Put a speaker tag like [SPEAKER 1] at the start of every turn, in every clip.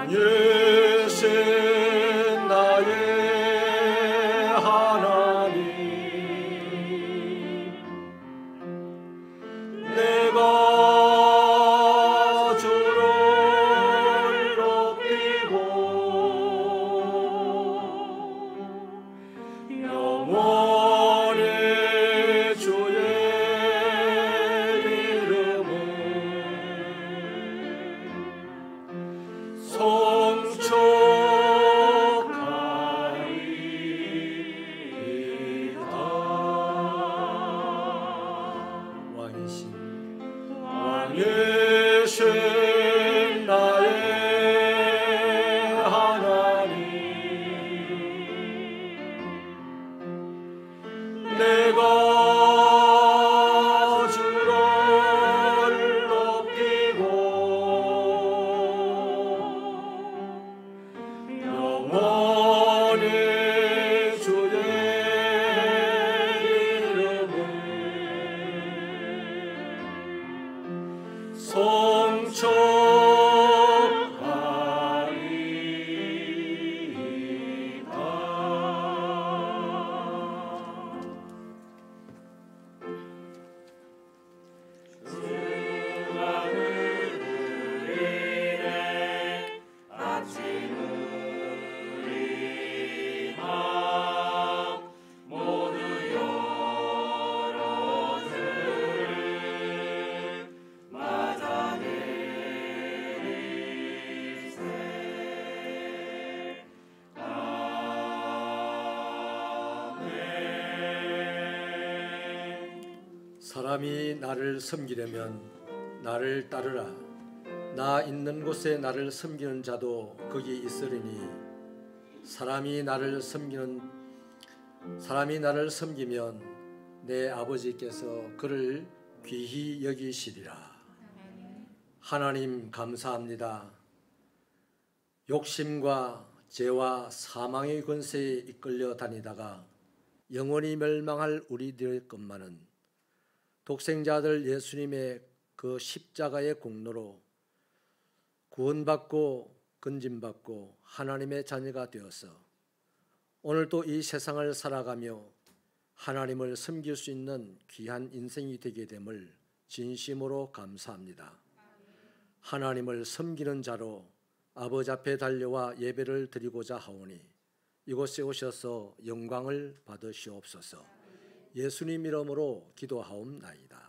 [SPEAKER 1] 왕이신 나의 하나님, 내가 주를 높이고 영원히 주의 이름을 송축하리이다. 왕이신 나의 하나님, 내가 주를 높이고 영원히 주의 이름을 사람이 나를 섬기려면 나를 따르라. 나 있는 곳에 나를 섬기는 자도 거기 있으리니 사람이 나를 섬기면 내 아버지께서 그를 귀히 여기시리라. 하나님 감사합니다. 욕심과 죄와 사망의 권세에 이끌려 다니다가 영원히 멸망할 우리들의 것만은 독생자들 예수님의 그 십자가의 공로로 구원받고 건짐받고 하나님의 자녀가 되어서 오늘 또 이 세상을 살아가며 하나님을 섬길 수 있는 귀한 인생이 되게 됨을 진심으로 감사합니다. 하나님을 섬기는 자로 아버지 앞에 달려와 예배를 드리고자 하오니 이곳에 오셔서 영광을 받으시옵소서. 예수님 이름으로 기도하옵나이다.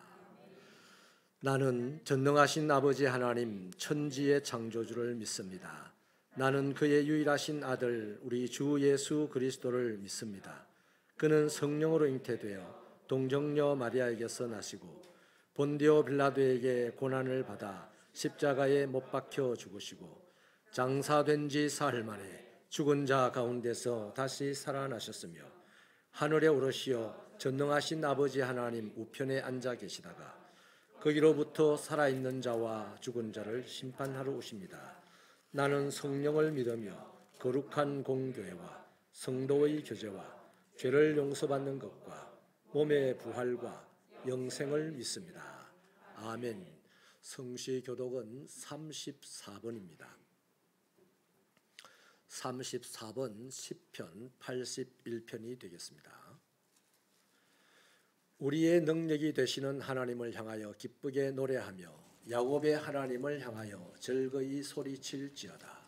[SPEAKER 1] 나는 전능하신 아버지 하나님 천지의 창조주를 믿습니다. 나는 그의 유일하신 아들 우리 주 예수 그리스도를 믿습니다. 그는 성령으로 잉태되어 동정녀 마리아에게서 나시고 본디오 빌라도에게 고난을 받아 십자가에 못 박혀 죽으시고 장사된 지 사흘 만에 죽은 자 가운데서 다시 살아나셨으며 하늘에 오르시어 전능하신 아버지 하나님 우편에 앉아 계시다가 거기로부터 살아있는 자와 죽은 자를 심판하러 오십니다. 나는 성령을 믿으며 거룩한 공교회와 성도의 교제와 죄를 용서받는 것과 몸의 부활과 영생을 믿습니다. 아멘. 성시 교독은 34번입니다. 34번 시편 81편이 되겠습니다. 우리의 능력이 되시는 하나님을 향하여 기쁘게 노래하며 야곱의 하나님을 향하여 즐거이 소리칠지어다.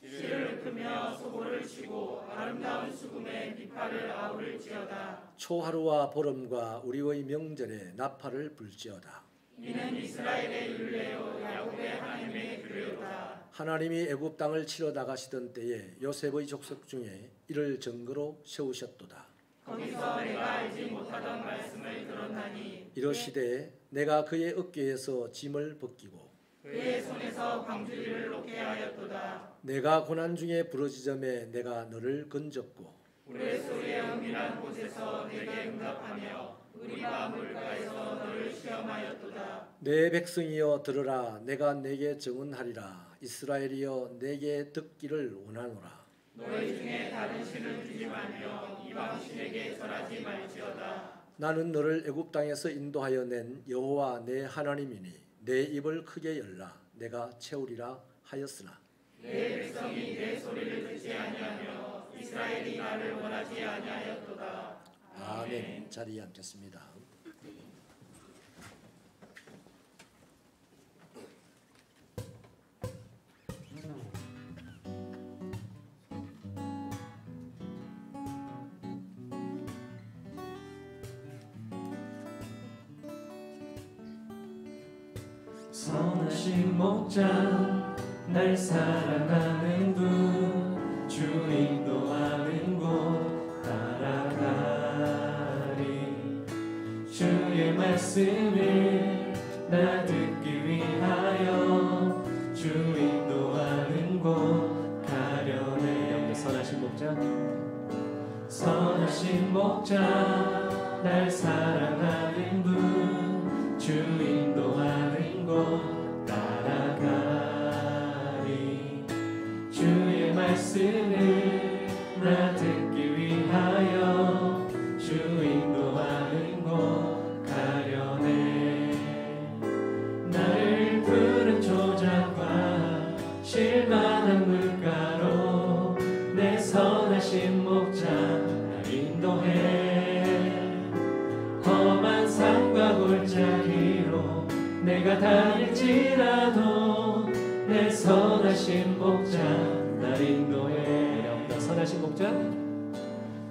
[SPEAKER 2] 시를 크며 소고를 치고 아름다운 수금에 비파를 아우를지어다.
[SPEAKER 1] 초하루와 보름과 우리의 명절에 나팔을 불지어다.
[SPEAKER 2] 이는 이스라엘의 율례요 야곱의 하나님의 규례로다.
[SPEAKER 1] 하나님이 애굽 땅을 치러 나가시던 때에 요셉의 족속 중에 이를 증거로 세우셨도다.
[SPEAKER 2] 거기서 내가 알지 못하던 말씀을 들었나니
[SPEAKER 1] 이러시되 내가 그의 어깨에서 짐을 벗기고
[SPEAKER 2] 그의 손에서 광주리를 놓게 하였도다.
[SPEAKER 1] 내가 고난 중에 부르짖음에 내가 너를 건졌고
[SPEAKER 2] 우레소리의 은밀한 곳에서 내게 응답하며 우리가 물가에서 너를 시험하였도다.
[SPEAKER 1] 내 백성이여 들으라. 내가 내게 증언하리라. 이스라엘이여 내게 듣기를 원하노라.
[SPEAKER 2] 너희 중에 다른 신을 두지 말며 이방 신에게 절하지 말지어다.
[SPEAKER 1] 나는 너를 애굽 땅에서 인도하여 낸 여호와 내 하나님이니 내 입을 크게 열라. 내가 채우리라 하였으나
[SPEAKER 2] 내 백성이 내 소리를 듣지 아니하며 이스라엘이 나를 원하지 아니하였도다.
[SPEAKER 1] 아멘. 자리에 앉겠습니다.
[SPEAKER 3] 선하신 목자 날 사랑하는 분 주 인도하는 곳 따라가리 주의 말씀을 나 듣기 위하여 주 인도하는 곳 가려네. 여기 선하신 목자 선하신 목자 날 사랑하는 분 주 인도하는 곳 따라가리 주의 말씀을 나 듣기 위하여 주 인도하는 곳 가려네. 나를 푸른 초장과 실만한 물가로 내 선하신 목자 날 인도해. 험한 산과 골짜기로 내가 다닐지라도 내 선하신 목자 날 인도해. 선하신 목자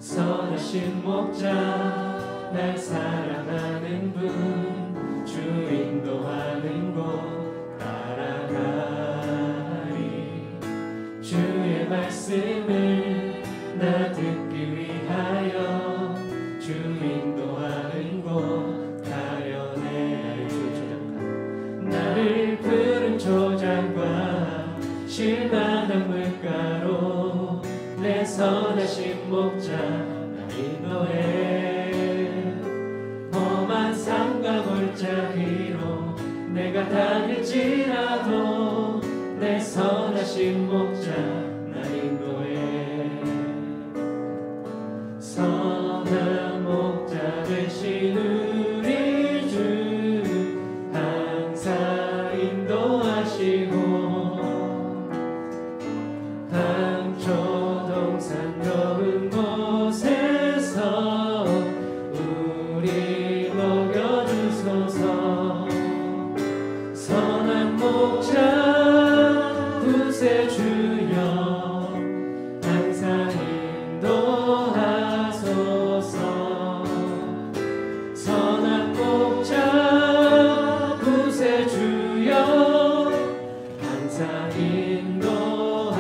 [SPEAKER 3] 선하신 목자 날 사랑하는 분 주 인도하는 곳 따라가리 주의 말씀을 나 듣기 위하여 주 인도하는 곳 가려네. 나를 푸른 초장과 실만한 물가로 내 선하신 목자 날 인도해. 험한 산과 골짜기로 내가 다닐지라도 내 선하신 목자 날 인도해. 선한 목자 되신 우리 주 항상 인도하시고 강초동산 넓은 곳에서 우리 먹여주소서. 선한 목자 구세주여 항상 인도하소서. 선한 목자 구세주여 항상 인도하소서.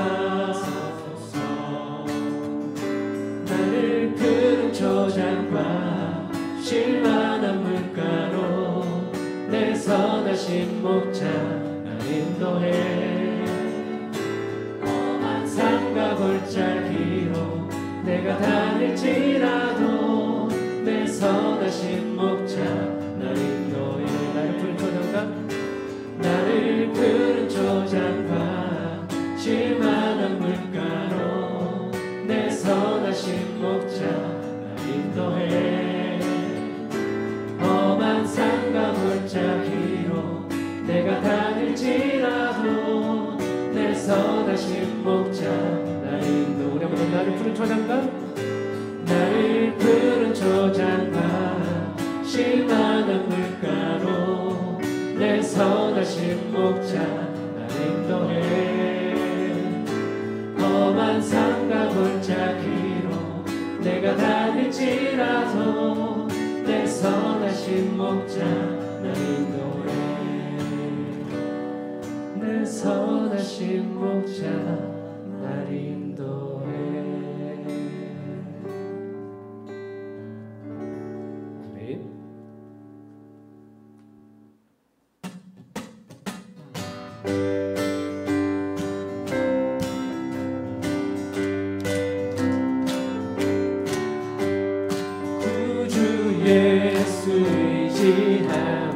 [SPEAKER 3] 나를 푸른 초장과 실만한 물가로 내 선하신 목자 날 인도해. 험한 산과 골짜기로 내가 다닐지라도 내 선하신 목자 날 인도해. 나를 푸른 초장과 나를 푸른 초장과 실만한 물가로 내 선하신 목자 날 인도해. 험한 산과 골짜기로 내가 다닐지라도 내 선하신 목자 날 인도. 우리 한번 나를 푸른 초장과 나를 푸른 초장과 실만한 물가로 내 선하신 목자 날 인도해. 험한 산과 골짜기로 내가 다닐지라도 내 선하신 목자 날 인도해. 내 선하신 목자 날 인도해. 아멘. 구주 예수 의지함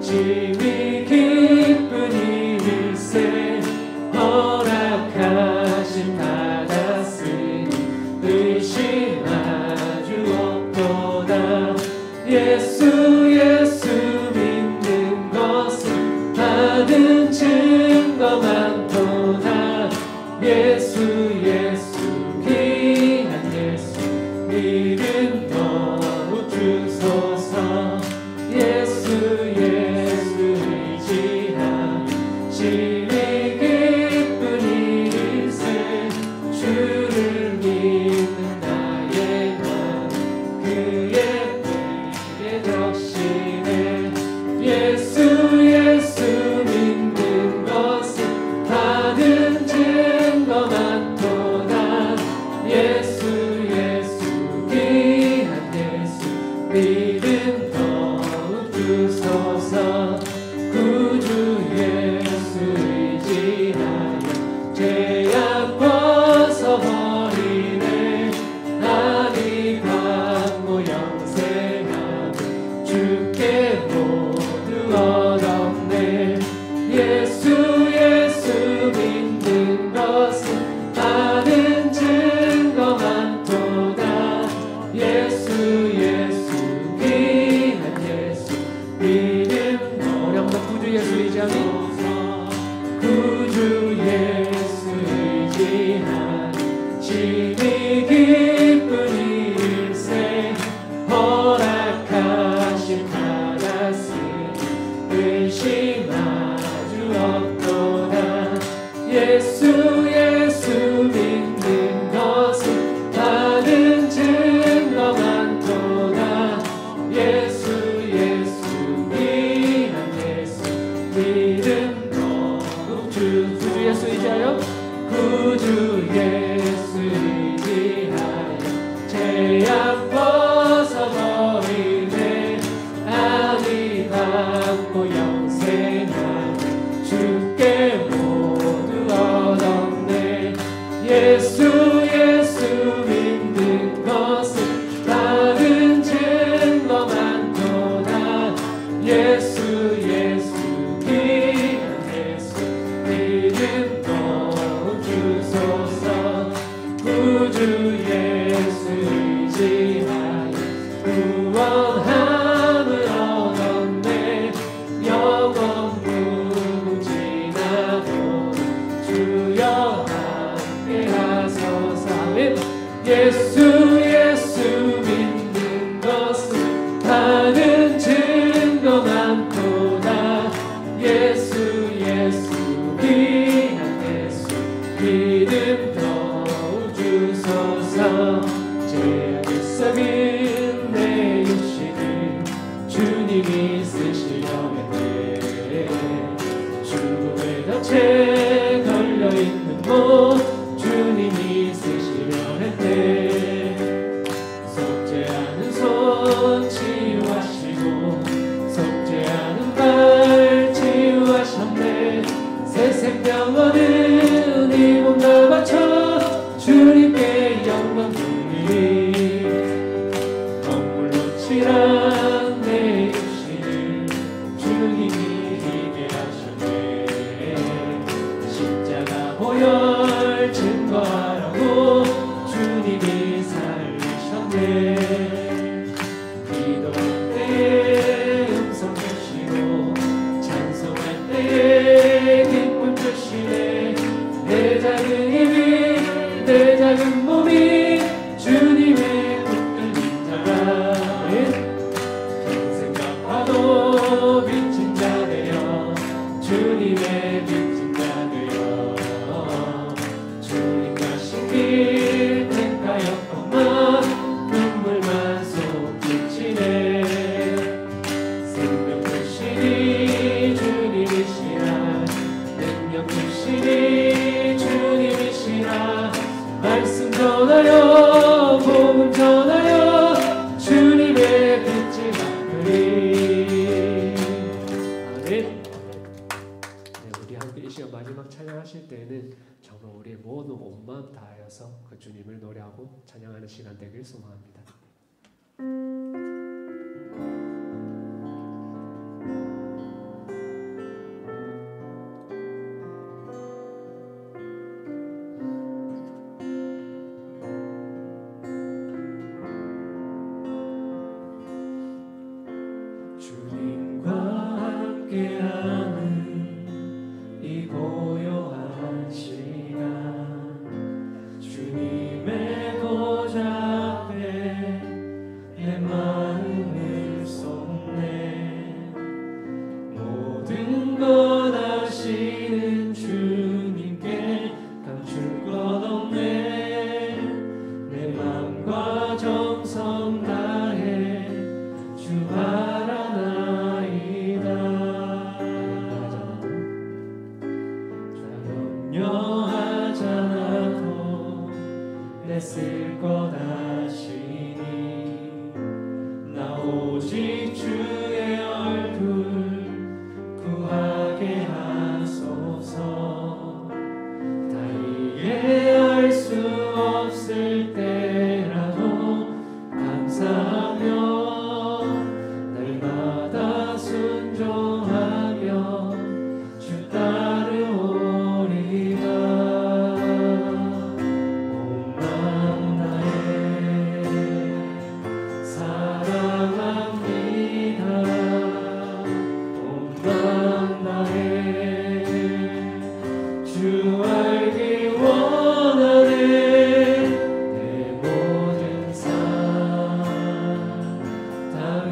[SPEAKER 3] 지위 기쁜 일세 허락하심 받았으니 의심하주 없도다. 예수 믿는 것은 받은 증거 많도다. 믿음 더욱 주소서. 구주 예수 의지하여 죄악 벗어버리네. 아비 받고 영생하고 주께 모두 얻었네. 예수 믿는 것은 많은 증거 많도다. 예수 귀한 예수 믿음. 우리 한번 구주 예수 의지하니 구주 예수 의지하니 심히 기쁜 일세 허락하심 받았으니 의심 아주 없도다. 예수 믿는 것은 많은 증거 많도다. 예수 귀한 예수 믿음 더욱 구주 예수 의지하여 구주 예수 의지하여 죄악 벗어버리네. 아비 받고 영생하고 주께 모두 얻었네. 예수 믿는 것은 다른 증거 많도다. 예수 귀한 예수 믿음 더욱 주소서. 구주 예수 의지하여 구원함을 얻었네. 영원 무궁지나도 주여 함께하소서. 아멘. 예수 믿는 것은 다른 증거 많도다. 예수 귀한 예수 믿음 더욱 주소서. 죄악을 썩은 내 육신을 주님이 쓰시려 했네. 죽음의 덫에 걸려있는 몸 주님이 쓰시려 했네. 속죄하는 손 치유하시고 속죄하는 발 치유하셨네. 새 생명얻은 이 몸 다 바쳐 주님께 영광 돌리리. 억물로 칠한 내 육신을 주님이 희게 하셨네. 십자가 보혈 증거하라고 주님이 살리셨네. 기도할 때에 음성 주시고 찬송할 때에 기쁨 주시네. 내 작은 힘이 내 작은 몸이 주님의 붙들린 자라. 평생 갚아도 빚진 자 되어 주님의 빚진 자 되어 주님과 신길 택하였건만 눈물만 쏟으시네. 생명 주시니 주님이시라. 능력 주시니 주님이시라. 말씀 전하여 복음 전하여 주님의 빛을 받으리. 아멘. 네, 우리 함께 이 시간 마지막 찬양하실 때는 정말 우리의 모든 온 마음 다하여서 그 주님을 노래하고 찬양하는 시간 되길 소망합니다. 주님과 함께하는 이 고요한 시간 주님의 보좌 앞에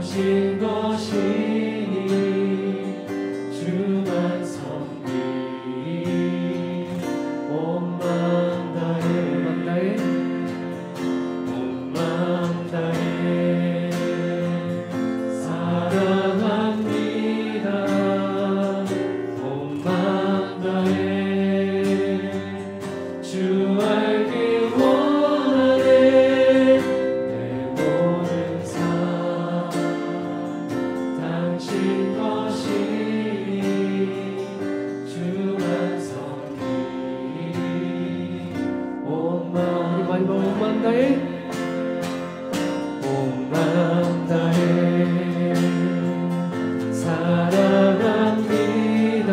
[SPEAKER 3] 당신 것이니 주만 섬기리 온 마음 다해 온 마음 다해 사랑합니다 온 마음 다해 주 알기 원하네 내 모든 삶 당신 것이니 주만 섬기리 온 마음 우리 많이 온 마음 다해 온 마음 다해 사랑합니다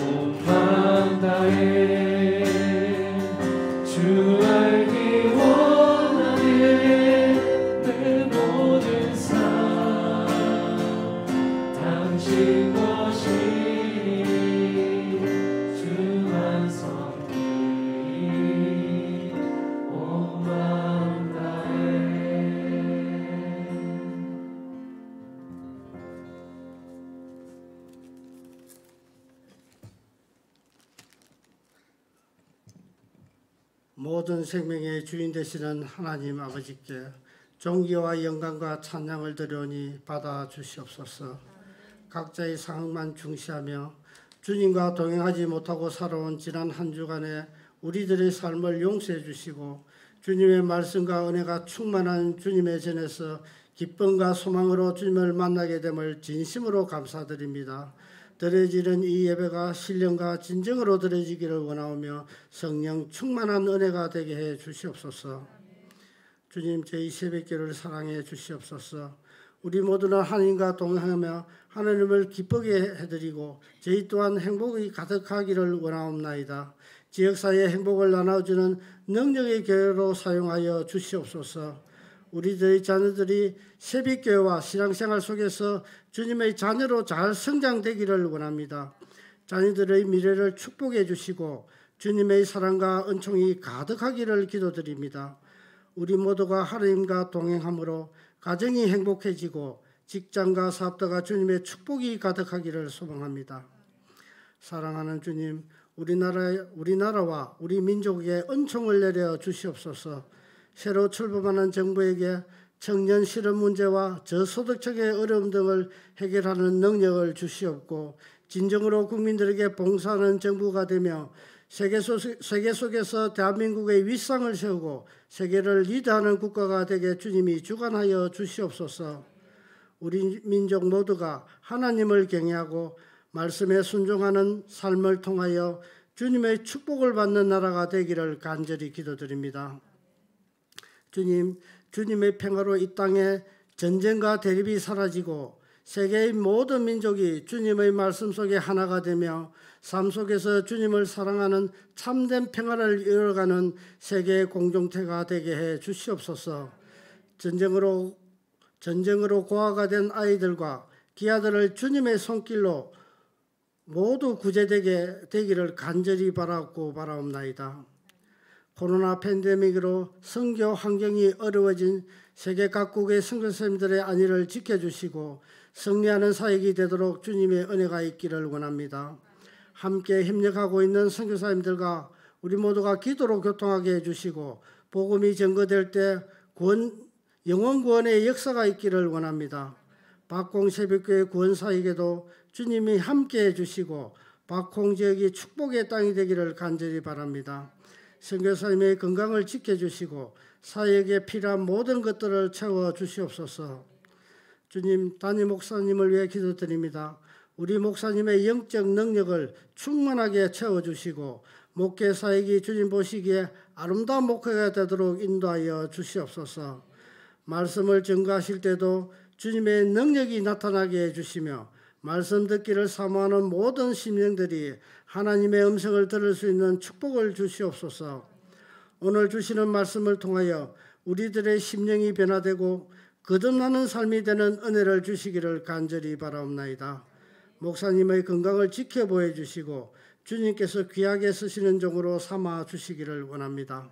[SPEAKER 3] 온 마음 다해 주 알기 원하네 내 모든 삶 당신 것이니 주만 섬기리 온 마음 다해
[SPEAKER 4] 모든 생명의 주인 되시는 하나님 아버지께 존귀와 영광과 찬양을 드려오니 받아 주시옵소서. 각자의 상황만 중시하며 주님과 동행하지 못하고 살아온 지난 한 주간에 우리들의 삶을 용서해 주시고 주님의 말씀과 은혜가 충만한 주님의 전에서 기쁨과 소망으로 주님을 만나게 됨을 진심으로 감사드립니다. 드려지는 이 예배가 신령과 진정으로 드려지기를 원하오며 성령 충만한 은혜가 되게 해 주시옵소서. 주님, 저희 새벽기를 사랑해 주시옵소서. 우리 모두는 하나님과 동행하며 하나님을 기쁘게 해드리고 저희 또한 행복이 가득하기를 원하옵나이다. 지역사회의 행복을 나눠주는 능력의 교회로 사용하여 주시옵소서. 우리들의 자녀들이 새벽교회와 신앙생활 속에서 주님의 자녀로 잘 성장되기를 원합니다. 자녀들의 미래를 축복해 주시고 주님의 사랑과 은총이 가득하기를 기도드립니다. 우리 모두가 하나님과 동행함으로 가정이 행복해지고 직장과 사업자가 주님의 축복이 가득하기를 소망합니다. 사랑하는 주님, 우리나라와 우리 민족에게 은총을 내려 주시옵소서. 새로 출범하는 정부에게 청년 실업 문제와 저소득층의 어려움 등을 해결하는 능력을 주시옵고 진정으로 국민들에게 봉사하는 정부가 되며 세계 속에서 대한민국의 윗상을 세우고 세계를 리드하는 국가가 되게 주님이 주관하여 주시옵소서. 우리 민족 모두가 하나님을 경외하고 말씀에 순종하는 삶을 통하여 주님의 축복을 받는 나라가 되기를 간절히 기도드립니다. 주님, 주님의 평화로 이 땅에 전쟁과 대립이 사라지고 세계의 모든 민족이 주님의 말씀 속에 하나가 되며 삶 속에서 주님을 사랑하는 참된 평화를 이뤄가는 세계의 공동체가 되게 해 주시옵소서. 전쟁으로 고아가 된 아이들과 기아들을 주님의 손길로 모두 구제되게 되기를 간절히 바라옵나이다. 코로나 팬데믹으로 선교 환경이 어려워진 세계 각국의 선교사님들의 안위를 지켜주시고 승리하는 사역이 되도록 주님의 은혜가 있기를 원합니다. 함께 협력하고 있는 선교사님들과 우리 모두가 기도로 교통하게 해주시고 복음이 전거될 때 영원 구원의 역사가 있기를 원합니다. 박공 새벽교회 구원사에게도 주님이 함께 해주시고 박홍 지역이 축복의 땅이 되기를 간절히 바랍니다. 선교사님의 건강을 지켜주시고 사역에 필요한 모든 것들을 채워주시옵소서. 주님, 담임 목사님을 위해 기도드립니다. 우리 목사님의 영적 능력을 충만하게 채워주시고 목회 사역이 주님 보시기에 아름다운 목회가 되도록 인도하여 주시옵소서. 말씀을 전가하실 때도 주님의 능력이 나타나게 해주시며 말씀 듣기를 사모하는 모든 심령들이 하나님의 음성을 들을 수 있는 축복을 주시옵소서. 오늘 주시는 말씀을 통하여 우리들의 심령이 변화되고 거듭나는 삶이 되는 은혜를 주시기를 간절히 바라옵나이다. 목사님의 건강을 지켜보여 주시고 주님께서 귀하게 쓰시는 종으로 삼아 주시기를 원합니다.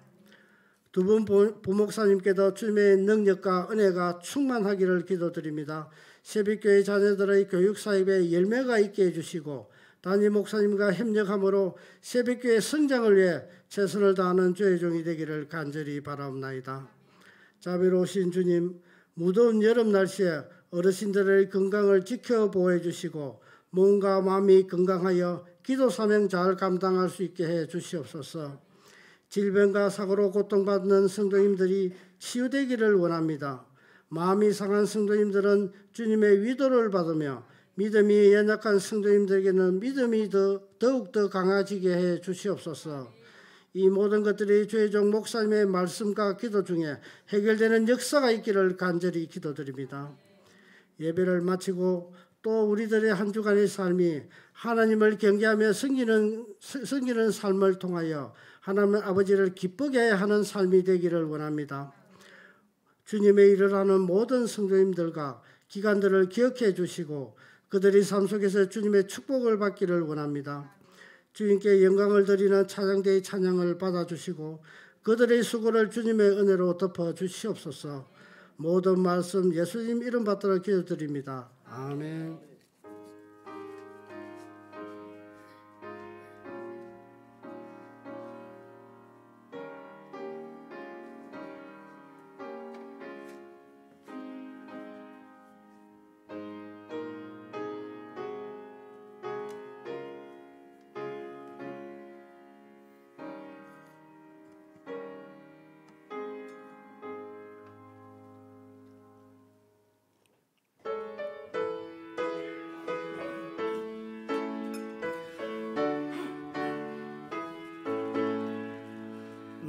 [SPEAKER 4] 두 분 부목사님께도 주님의 능력과 은혜가 충만하기를 기도드립니다. 새벽교회 자녀들의 교육 사입에 열매가 있게 해주시고 담임 목사님과 협력함으로 새벽교회 성장을 위해 최선을 다하는 주의 종이 되기를 간절히 바라옵나이다. 자비로우신 주님, 무더운 여름 날씨에 어르신들의 건강을 지켜보호해 주시고 몸과 마음이 건강하여 기도 사명 잘 감당할 수 있게 해 주시옵소서. 질병과 사고로 고통받는 성도님들이 치유되기를 원합니다. 마음이 상한 성도님들은 주님의 위로를 받으며 믿음이 연약한 성도님들에게는 믿음이 더욱더 강해지게 해 주시옵소서. 이 모든 것들이 주의 종 목사님의 말씀과 기도 중에 해결되는 역사가 있기를 간절히 기도드립니다. 예배를 마치고 또 우리들의 한 주간의 삶이 하나님을 경외하며 섬기는 삶을 통하여 하나님 아버지를 기쁘게 하는 삶이 되기를 원합니다. 주님의 일을 하는 모든 성도님들과 기관들을 기억해 주시고 그들의 삶 속에서 주님의 축복을 받기를 원합니다. 주님께 영광을 드리는 찬양대의 찬양을 받아주시고 그들의 수고를 주님의 은혜로 덮어주시옵소서. 모든 말씀 예수님 이름 받들어 기도드립니다. 아멘.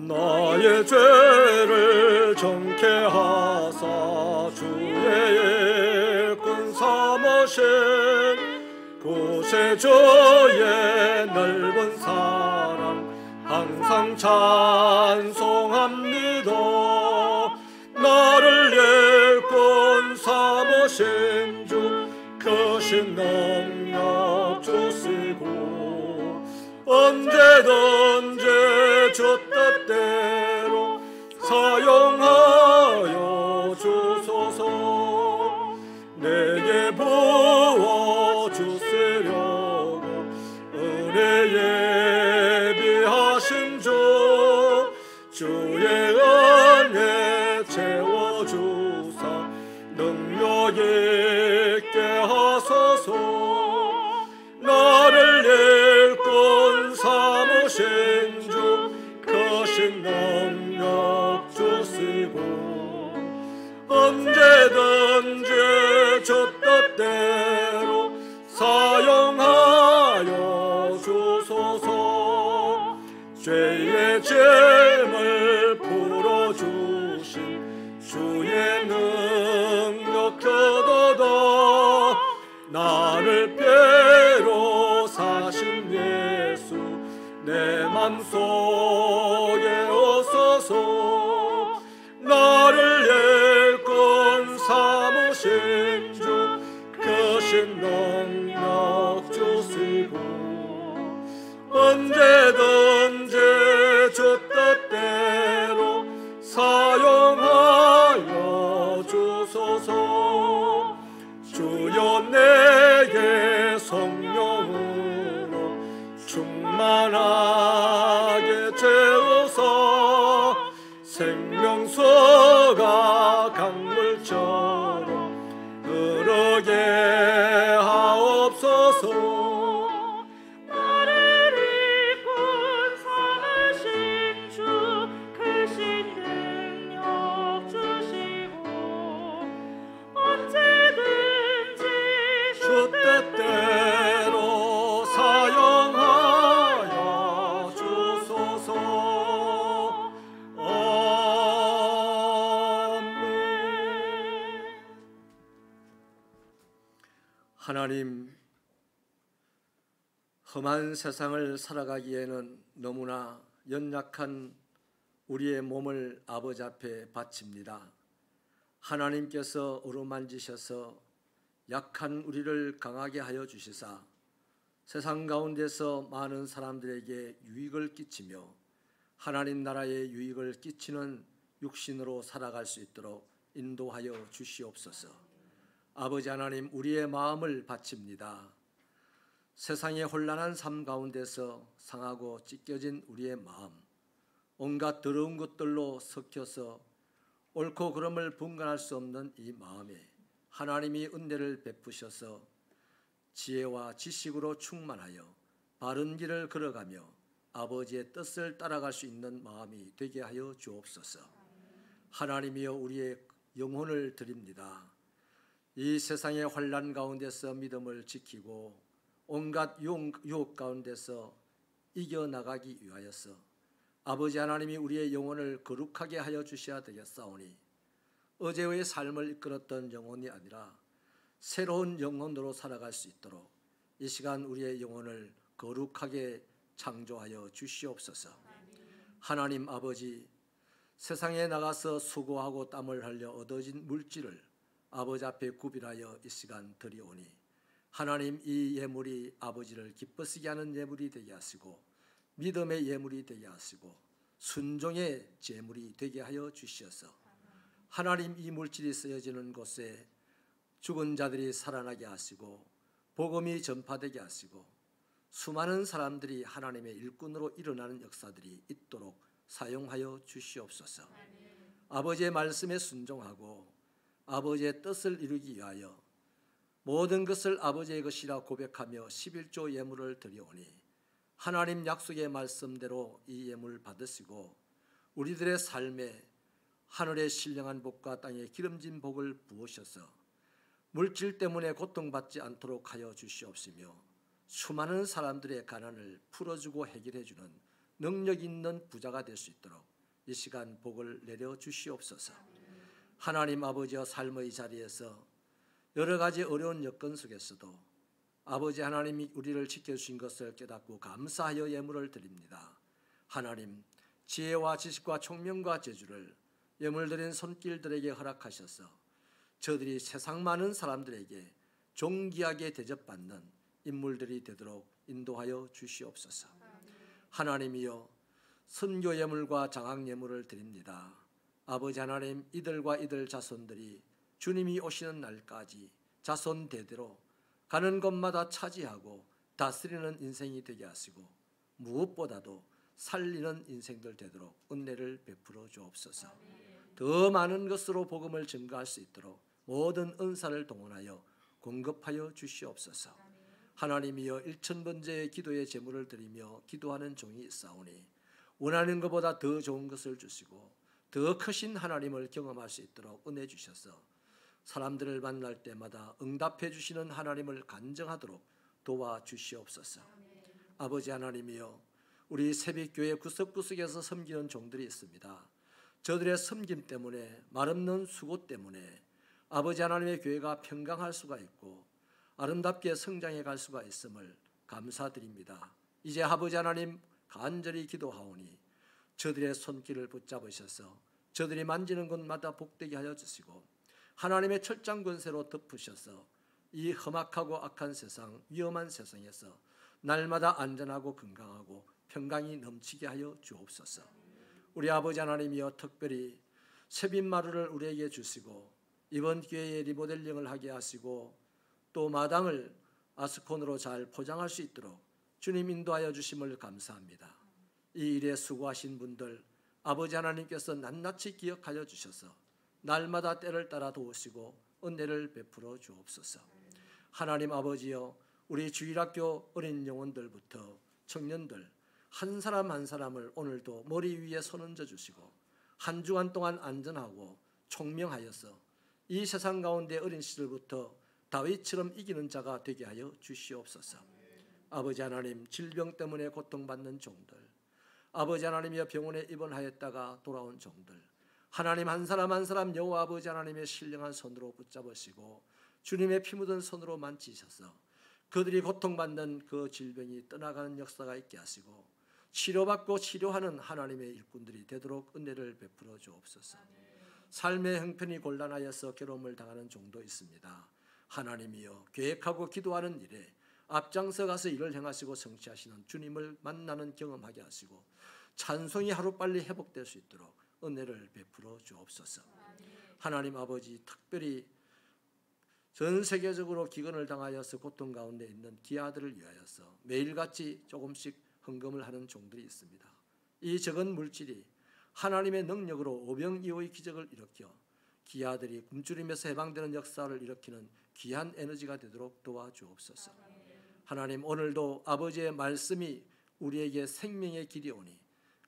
[SPEAKER 1] 나의 죄를 정케 하사 주의 일꾼 삼으신 구세주의 넓은 사랑 항상 찬송합니다. 나를 일꾼 삼으신 주 크신 능력 주시고 언제든지 주 뜻대로 사용하여 주소서. 내게 부어 주시려고 은혜 예비하신 주 주의 은혜 채워주사 능력 있게 하소서. 나를 일꾼 삼으신 주 크신 능력 주시고 언제든지 주 뜻대로 사용하여 주소서. 죄의 짐을 풀어주신 주의 능력 크도다. 나를 배로 사신 예수 내 맘속에 오소서. 나를 일꾼 삼으신 주 크신 능력 주시고 언제든지 주 뜻대로 사용하여 주소서. 주여 내게 성령으로 충만하게 채우사 생명수가 강물처럼 흐르게 하옵소서.
[SPEAKER 2] 나를 일꾼 삼으신 주 크신 능력 주시고 언제든지
[SPEAKER 1] 주 뜻대로 사용하여 주소서. 아멘. 하나님, 험한 세상을 살아가기에는 너무나 연약한 우리의 몸을 아버지 앞에 바칩니다. 하나님께서 어루만지셔서 약한 우리를 강하게 하여 주시사 세상 가운데서 많은 사람들에게 유익을 끼치며 하나님 나라의 유익을 끼치는 육신으로 살아갈 수 있도록 인도하여 주시옵소서. 아버지 하나님, 우리의 마음을 바칩니다. 세상의 혼란한 삶 가운데서 상하고 찢겨진 우리의 마음, 온갖 더러운 것들로 섞여서 옳고 그름을 분간할 수 없는 이 마음에 하나님이 은혜를 베푸셔서 지혜와 지식으로 충만하여 바른 길을 걸어가며 아버지의 뜻을 따라갈 수 있는 마음이 되게 하여 주옵소서. 하나님이여, 우리의 영혼을 드립니다. 이 세상의 환난 가운데서 믿음을 지키고 온갖 유혹 가운데서 이겨나가기 위하여서 아버지 하나님이 우리의 영혼을 거룩하게 하여 주셔야 되겠사오니 어제의 삶을 이끌었던 영혼이 아니라 새로운 영혼으로 살아갈 수 있도록 이 시간 우리의 영혼을 거룩하게 창조하여 주시옵소서. 하나님 아버지, 세상에 나가서 수고하고 땀을 흘려 얻어진 물질을 아버지 앞에 구별하여 이 시간 드리오니 하나님, 이 예물이 아버지를 기쁘시게 하는 예물이 되게 하시고 믿음의 예물이 되게 하시고 순종의 제물이 되게 하여 주시어서 하나님, 이 물질이 쓰여지는 곳에 죽은 자들이 살아나게 하시고 복음이 전파되게 하시고 수많은 사람들이 하나님의 일꾼으로 일어나는 역사들이 있도록 사용하여 주시옵소서. 아버지의 말씀에 순종하고 아버지의 뜻을 이루기 위하여 모든 것을 아버지의 것이라 고백하며 11조 예물을 드리오니 하나님 약속의 말씀대로 이 예물 받으시고 우리들의 삶에 하늘의 신령한 복과 땅의 기름진 복을 부으셔서 물질 때문에 고통받지 않도록 하여 주시옵시며 수많은 사람들의 가난을 풀어주고 해결해주는 능력 있는 부자가 될 수 있도록 이 시간 복을 내려 주시옵소서. 하나님 아버지여, 삶의 자리에서 여러 가지 어려운 여건 속에서도 아버지 하나님이 우리를 지켜주신 것을 깨닫고 감사하여 예물을 드립니다. 하나님, 지혜와 지식과 총명과 재주를 예물 드린 손길들에게 허락하셔서 저들이 세상 많은 사람들에게 존귀하게 대접받는 인물들이 되도록 인도하여 주시옵소서. 하나님이여, 선교 예물과 장학 예물을 드립니다. 아버지 하나님, 이들과 이들 자손들이 주님이 오시는 날까지 자손 대대로 가는 곳마다 차지하고 다스리는 인생이 되게 하시고 무엇보다도 살리는 인생들 되도록 은혜를 베풀어 주옵소서. 더 많은 것으로 복음을 증거할 수 있도록 모든 은사를 동원하여 공급하여 주시옵소서. 하나님이여, 1000번째의 기도의 제물을 드리며 기도하는 종이 있사오니 원하는 것보다 더 좋은 것을 주시고 더 크신 하나님을 경험할 수 있도록 은혜 주셔서 사람들을 만날 때마다 응답해 주시는 하나님을 간증하도록 도와주시옵소서. 아버지 하나님이여, 우리 새벽교회 구석구석에서 섬기는 종들이 있습니다. 저들의 섬김 때문에, 말없는 수고 때문에 아버지 하나님의 교회가 평강할 수가 있고 아름답게 성장해 갈 수가 있음을 감사드립니다. 이제 아버지 하나님, 간절히 기도하오니 저들의 손길을 붙잡으셔서 저들이 만지는 곳마다 복되게 하여 주시고 하나님의 철장 권세로 덮으셔서 이 험악하고 악한 세상, 위험한 세상에서 날마다 안전하고 건강하고 평강이 넘치게 하여 주옵소서. 우리 아버지 하나님이여, 특별히 세빈마루를 우리에게 주시고 이번 기회에 리모델링을 하게 하시고 또 마당을 아스콘으로 잘 포장할 수 있도록 주님 인도하여 주심을 감사합니다. 이 일에 수고하신 분들 아버지 하나님께서 낱낱이 기억하여 주셔서 날마다 때를 따라 도우시고 은혜를 베풀어 주옵소서. 하나님 아버지여, 우리 주일학교 어린 영혼들부터 청년들 한 사람 한 사람을 오늘도 머리 위에 손 얹어 주시고 한 주간 동안 안전하고 총명하여서 이 세상 가운데 어린 시절부터 다윗처럼 이기는 자가 되게 하여 주시옵소서. 아버지 하나님, 질병 때문에 고통받는 종들, 아버지 하나님이여, 병원에 입원하였다가 돌아온 종들, 하나님 한 사람 한 사람 여호와 아버지 하나님의 신령한 손으로 붙잡으시고 주님의 피 묻은 손으로 만지셔서 그들이 고통받는 그 질병이 떠나가는 역사가 있게 하시고 치료받고 치료하는 하나님의 일꾼들이 되도록 은혜를 베풀어 주옵소서. 삶의 형편이 곤란하여서 괴로움을 당하는 종도 있습니다. 하나님이여, 계획하고 기도하는 일에 앞장서 가서 일을 행하시고 성취하시는 주님을 만나는 경험하게 하시고 찬송이 하루빨리 회복될 수 있도록 은혜를 베풀어 주옵소서. 하나님 아버지, 특별히 전 세계적으로 기근을 당하여서 고통 가운데 있는 기아들을 위하여서 매일같이 조금씩 헌금을 하는 종들이 있습니다. 이 적은 물질이 하나님의 능력으로 오병이어의 기적을 일으켜 기아들이 굶주림에서 해방되는 역사를 일으키는 귀한 에너지가 되도록 도와주옵소서. 하나님, 오늘도 아버지의 말씀이 우리에게 생명의 길이 오니,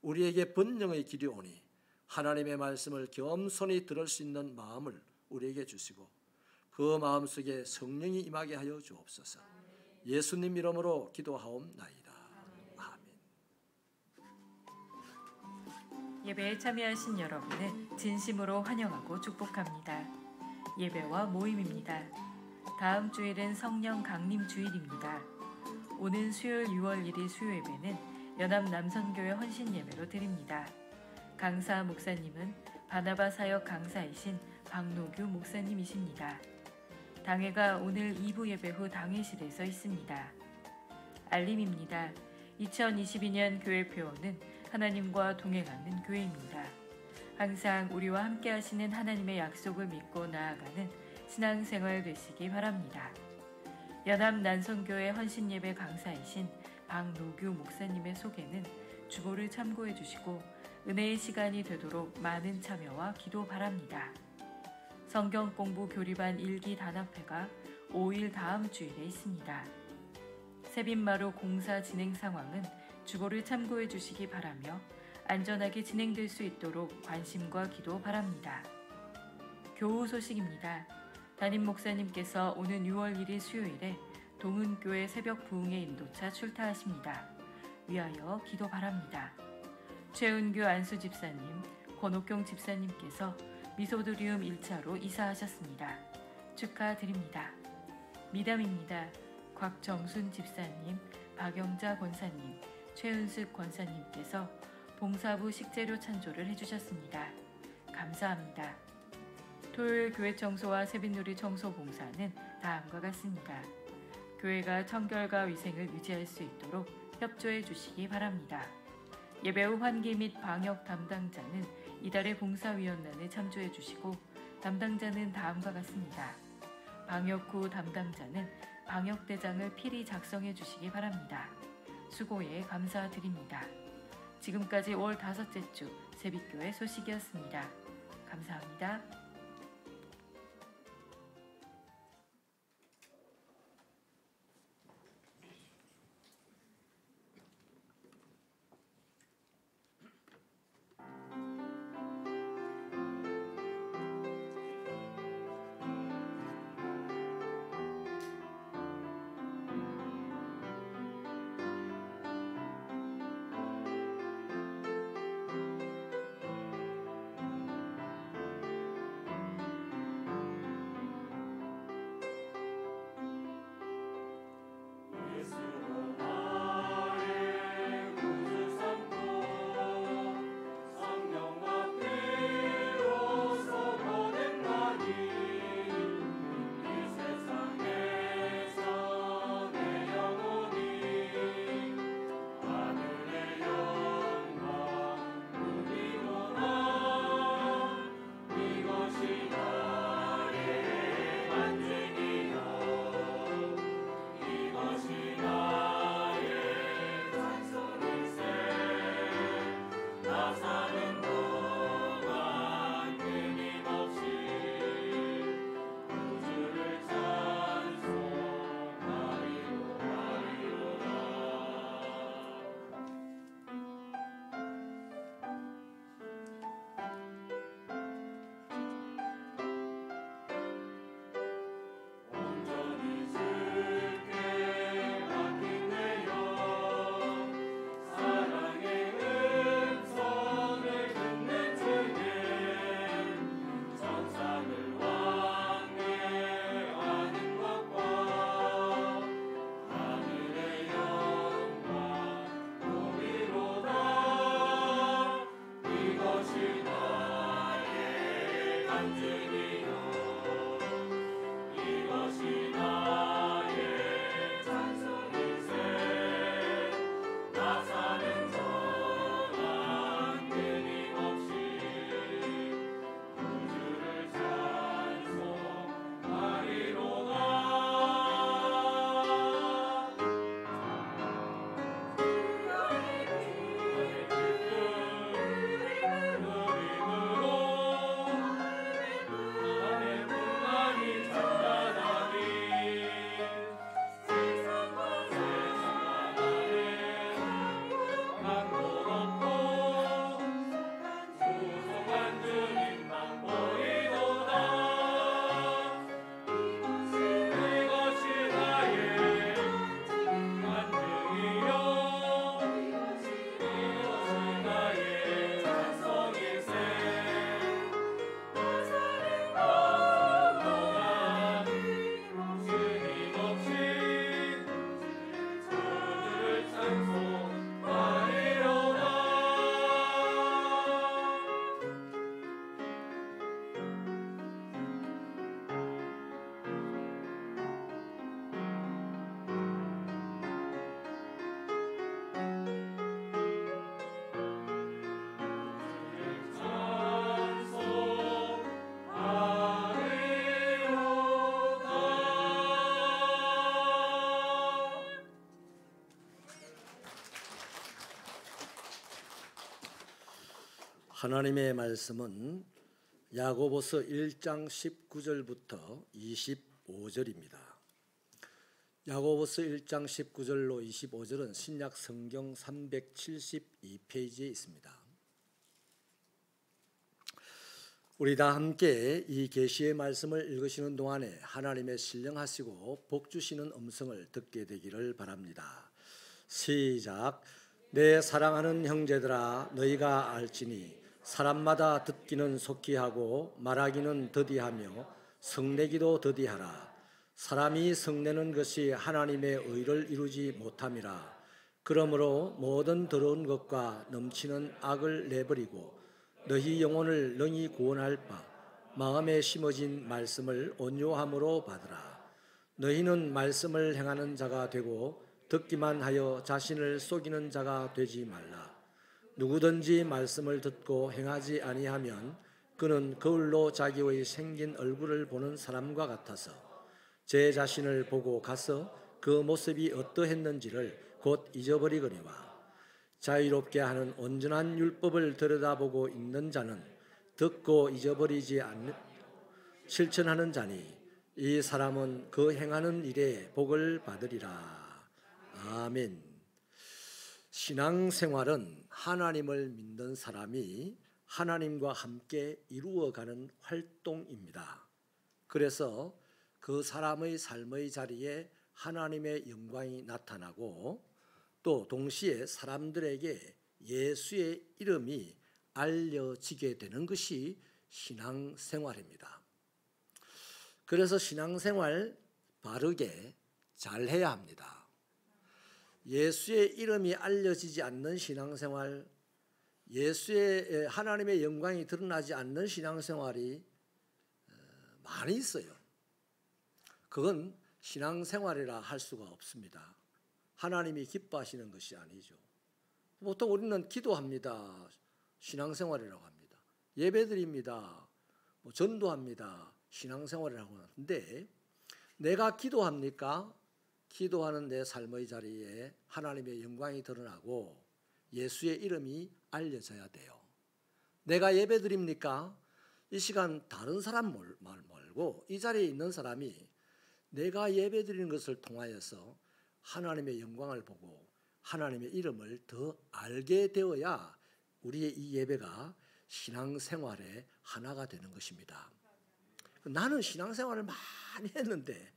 [SPEAKER 1] 우리에게 번영의 길이 오니 하나님의 말씀을 겸손히 들을 수 있는 마음을 우리에게 주시고 그 마음속에 성령이 임하게 하여 주옵소서. 예수님 이름으로 기도하옵나이다. 아멘.
[SPEAKER 5] 예배에 참여하신 여러분을 진심으로 환영하고 축복합니다. 예배와 모임입니다. 다음 주일은 성령 강림 주일입니다. 오는 수요일 6월 1일 수요 예배는 연합 남선교회 헌신 예배로 드립니다. 강사 목사님은 바나바 사역 강사이신 박노규 목사님이십니다. 당회가 오늘 2부 예배 후 당회실에서 있습니다. 알림입니다. 2022년 교회 표어는 하나님과 동행하는 교회입니다. 항상 우리와 함께 하시는 하나님의 약속을 믿고 나아가는 신앙생활 되시기 바랍니다. 연합 난선교회 헌신예배 강사이신 박노규 목사님의 소개는 주보를 참고해 주시고 은혜의 시간이 되도록 많은 참여와 기도 바랍니다. 성경 공부 교리반 1기 단합회가 5일 다음 주일에 있습니다. 세빈마루 공사 진행 상황은 주보를 참고해 주시기 바라며 안전하게 진행될 수 있도록 관심과 기도 바랍니다. 교우 소식입니다. 담임 목사님께서 오는 6월 1일 수요일에 동은교회 새벽 부흥의 인도차 출타하십니다. 위하여 기도 바랍니다. 최은규 안수 집사님, 권옥경 집사님께서 미소드리움 1차로 이사하셨습니다. 축하드립니다. 미담입니다. 곽정순 집사님, 박영자 권사님, 최은숙 권사님께서 봉사부 식재료 찬조를 해주셨습니다. 감사합니다. 토요일 교회 청소와 세빛누리 청소 봉사는 다음과 같습니다. 교회가 청결과 위생을 유지할 수 있도록 협조해 주시기 바랍니다. 예배 후 환기 및 방역 담당자는 이달의 봉사위원단에 참조해 주시고 담당자는 다음과 같습니다. 방역 후 담당자는 방역대장을 필히 작성해 주시기 바랍니다. 수고에 감사드립니다. 지금까지 월 5째 주 세빛교회 소식이었습니다. 감사합니다.
[SPEAKER 1] 하나님의 말씀은 야고보서 1장 19절부터 25절입니다. 야고보서 1장 19절로 25절은 신약 성경 372페이지에 있습니다. 우리 다 함께 이 계시의 말씀을 읽으시는 동안에 하나님의 신령하시고 복 주시는 음성을 듣게 되기를 바랍니다. 시작. 내 사랑하는 형제들아, 너희가 알지니 사람마다 듣기는 속히 하고 말하기는 더디하며 성내기도 더디하라. 사람이 성내는 것이 하나님의 의를 이루지 못함이라. 그러므로 모든 더러운 것과 넘치는 악을 내버리고 너희 영혼을 능히 구원할 바 마음에 심어진 말씀을 온유함으로 받으라. 너희는 말씀을 행하는 자가 되고 듣기만 하여 자신을 속이는 자가 되지 말라. 누구든지 말씀을 듣고 행하지 아니하면 그는 거울로 자기의 생긴 얼굴을 보는 사람과 같아서 제 자신을 보고 가서 그 모습이 어떠했는지를 곧 잊어버리거니와 자유롭게 하는 온전한 율법을 들여다보고 있는 자는 듣고 잊어버리지 않는 실천하는 자니 이 사람은 그 행하는 일에 복을 받으리라. 아멘. 신앙생활은 하나님을 믿는 사람이 하나님과 함께 이루어가는 활동입니다. 그래서 그 사람의 삶의 자리에 하나님의 영광이 나타나고 또 동시에 사람들에게 예수의 이름이 알려지게 되는 것이 신앙생활입니다. 그래서 신앙생활 바르게 잘해야 합니다. 예수의 이름이 알려지지 않는 신앙생활, 예수의 하나님의 영광이 드러나지 않는 신앙생활이 많이 있어요. 그건 신앙생활이라 할 수가 없습니다. 하나님이 기뻐하시는 것이 아니죠. 보통 우리는 기도합니다. 신앙생활이라고 합니다. 예배드립니다. 전도합니다. 신앙생활이라고 하는데 내가 기도합니까? 기도하는 내 삶의 자리에 하나님의 영광이 드러나고 예수의 이름이 알려져야 돼요. 내가 예배드립니까? 이 시간 다른 사람 말고 이 자리에 있는 사람이 내가 예배드리는 것을 통하여서 하나님의 영광을 보고 하나님의 이름을 더 알게 되어야 우리의 이 예배가 신앙생활의 하나가 되는 것입니다. 나는 신앙생활을 많이 했는데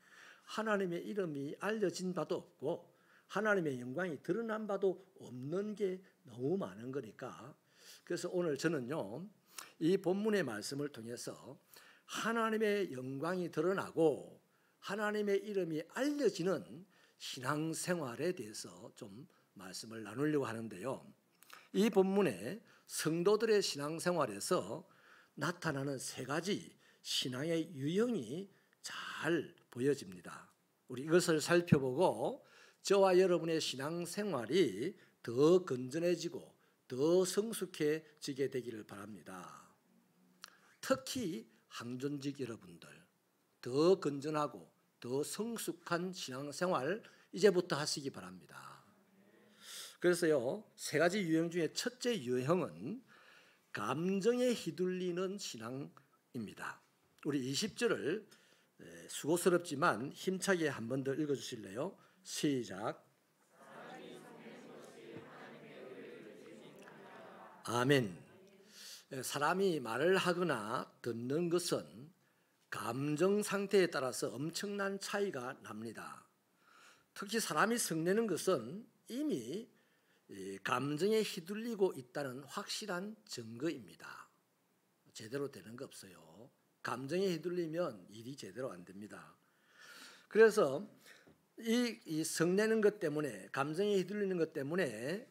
[SPEAKER 1] 하나님의 이름이 알려진 바도 없고 하나님의 영광이 드러난 바도 없는 게 너무 많은 거니까 그래서 오늘 저는요 이 본문의 말씀을 통해서 하나님의 영광이 드러나고 하나님의 이름이 알려지는 신앙생활에 대해서 좀 말씀을 나누려고 하는데요. 이 본문에 성도들의 신앙생활에서 나타나는 세 가지 신앙의 유형이 잘 보여집니다. 우리 이것을 살펴보고 저와 여러분의 신앙생활이 더 건전해지고 더 성숙해지게 되기를 바랍니다. 특히 항존직 여러분들 더 건전하고 더 성숙한 신앙생활 이제부터 하시기 바랍니다. 그래서요 세 가지 유형 중에 첫째 유형은 감정에 휘둘리는 신앙입니다. 우리 20절을 수고스럽지만 힘차게 한 번 더 읽어주실래요? 시작. 아멘. 사람이 말을 하거나 듣는 것은 감정 상태에 따라서 엄청난 차이가 납니다. 특히 사람이 성내는 것은 이미 감정에 휘둘리고 있다는 확실한 증거입니다. 제대로 되는 거 없어요. 감정에 휘둘리면 일이 제대로 안 됩니다. 그래서 이 성내는 것 때문에 감정에 휘둘리는 것 때문에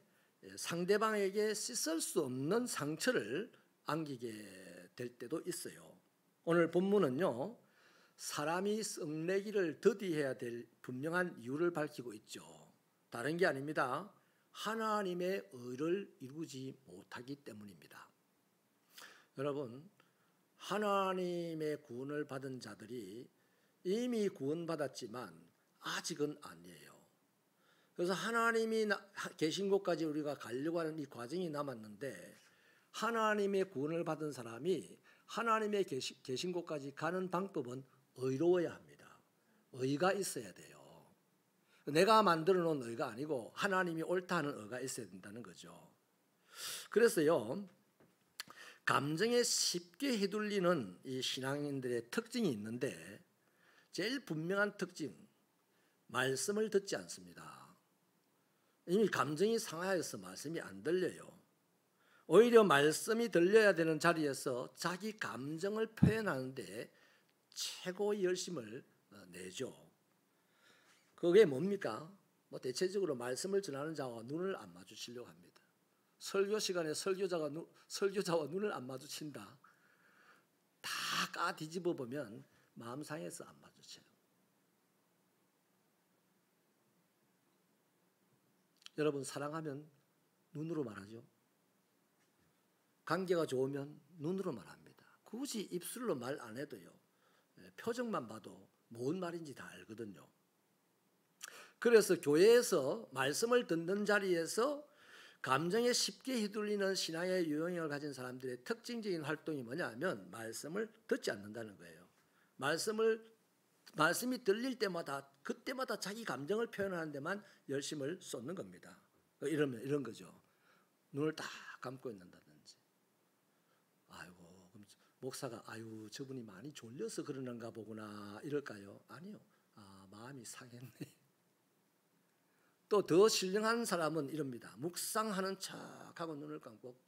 [SPEAKER 1] 상대방에게 씻을 수 없는 상처를 안기게 될 때도 있어요. 오늘 본문은요 사람이 성내기를 더디해야 될 분명한 이유를 밝히고 있죠. 다른 게 아닙니다. 하나님의 의를 이루지 못하기 때문입니다. 여러분 하나님의 구원을 받은 자들이 이미 구원받았지만 아직은 아니에요. 그래서 하나님이 계신 곳까지 우리가 가려고 하는 이 과정이 남았는데 하나님의 구원을 받은 사람이 하나님의 계신 곳까지 가는 방법은 의로워야 합니다. 의가 있어야 돼요. 내가 만들어 놓은 의가 아니고 하나님이 옳다 하는 의가 있어야 된다는 거죠. 그래서요, 감정에 쉽게 휘둘리는 이 신앙인들의 특징이 있는데, 제일 분명한 특징, 말씀을 듣지 않습니다. 이미 감정이 상하여서 말씀이 안 들려요. 오히려 말씀이 들려야 되는 자리에서 자기 감정을 표현하는데 최고의 열심을 내죠. 그게 뭡니까? 대체적으로 말씀을 전하는 자와 눈을 안 마주치려고 합니다. 설교 시간에 설교자와 눈을 안 마주친다. 다 까 뒤집어 보면 마음 상해서 안 마주쳐요. 여러분, 사랑하면 눈으로 말하죠. 관계가 좋으면 눈으로 말합니다. 굳이 입술로 말 안 해도요, 표정만 봐도 뭔 말인지 다 알거든요. 그래서 교회에서 말씀을 듣는 자리에서 감정에 쉽게 휘둘리는 신앙의 유형을 가진 사람들의 특징적인 활동이 뭐냐면 말씀을 듣지 않는다는 거예요. 말씀이 들릴 때마다 그때마다 자기 감정을 표현하는 데만 열심을 쏟는 겁니다. 이런 거죠. 눈을 딱 감고 있는다든지. 아이고, 그럼 목사가 저분이 많이 졸려서 그러는가 보구나 이럴까요? 아니요. 마음이 상했네. 또 더 신령한 사람은 이럽니다. 묵상하는 척하고 눈을 감고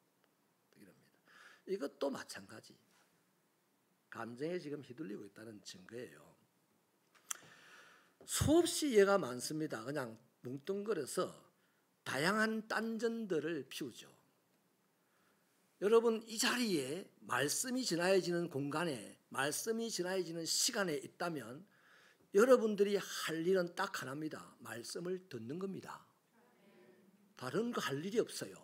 [SPEAKER 1] 이럽니다. 이것도 마찬가지. 감정에 지금 휘둘리고 있다는 증거예요. 수없이 예가 많습니다. 그냥 뭉뚱그려서 다양한 딴전들을 피우죠. 여러분, 이 자리에 말씀이 전하여지는 공간에, 말씀이 전하여지는 시간에 있다면 여러분들이 할 일은 딱 하나입니다. 말씀을 듣는 겁니다. 다른 거 할 일이 없어요.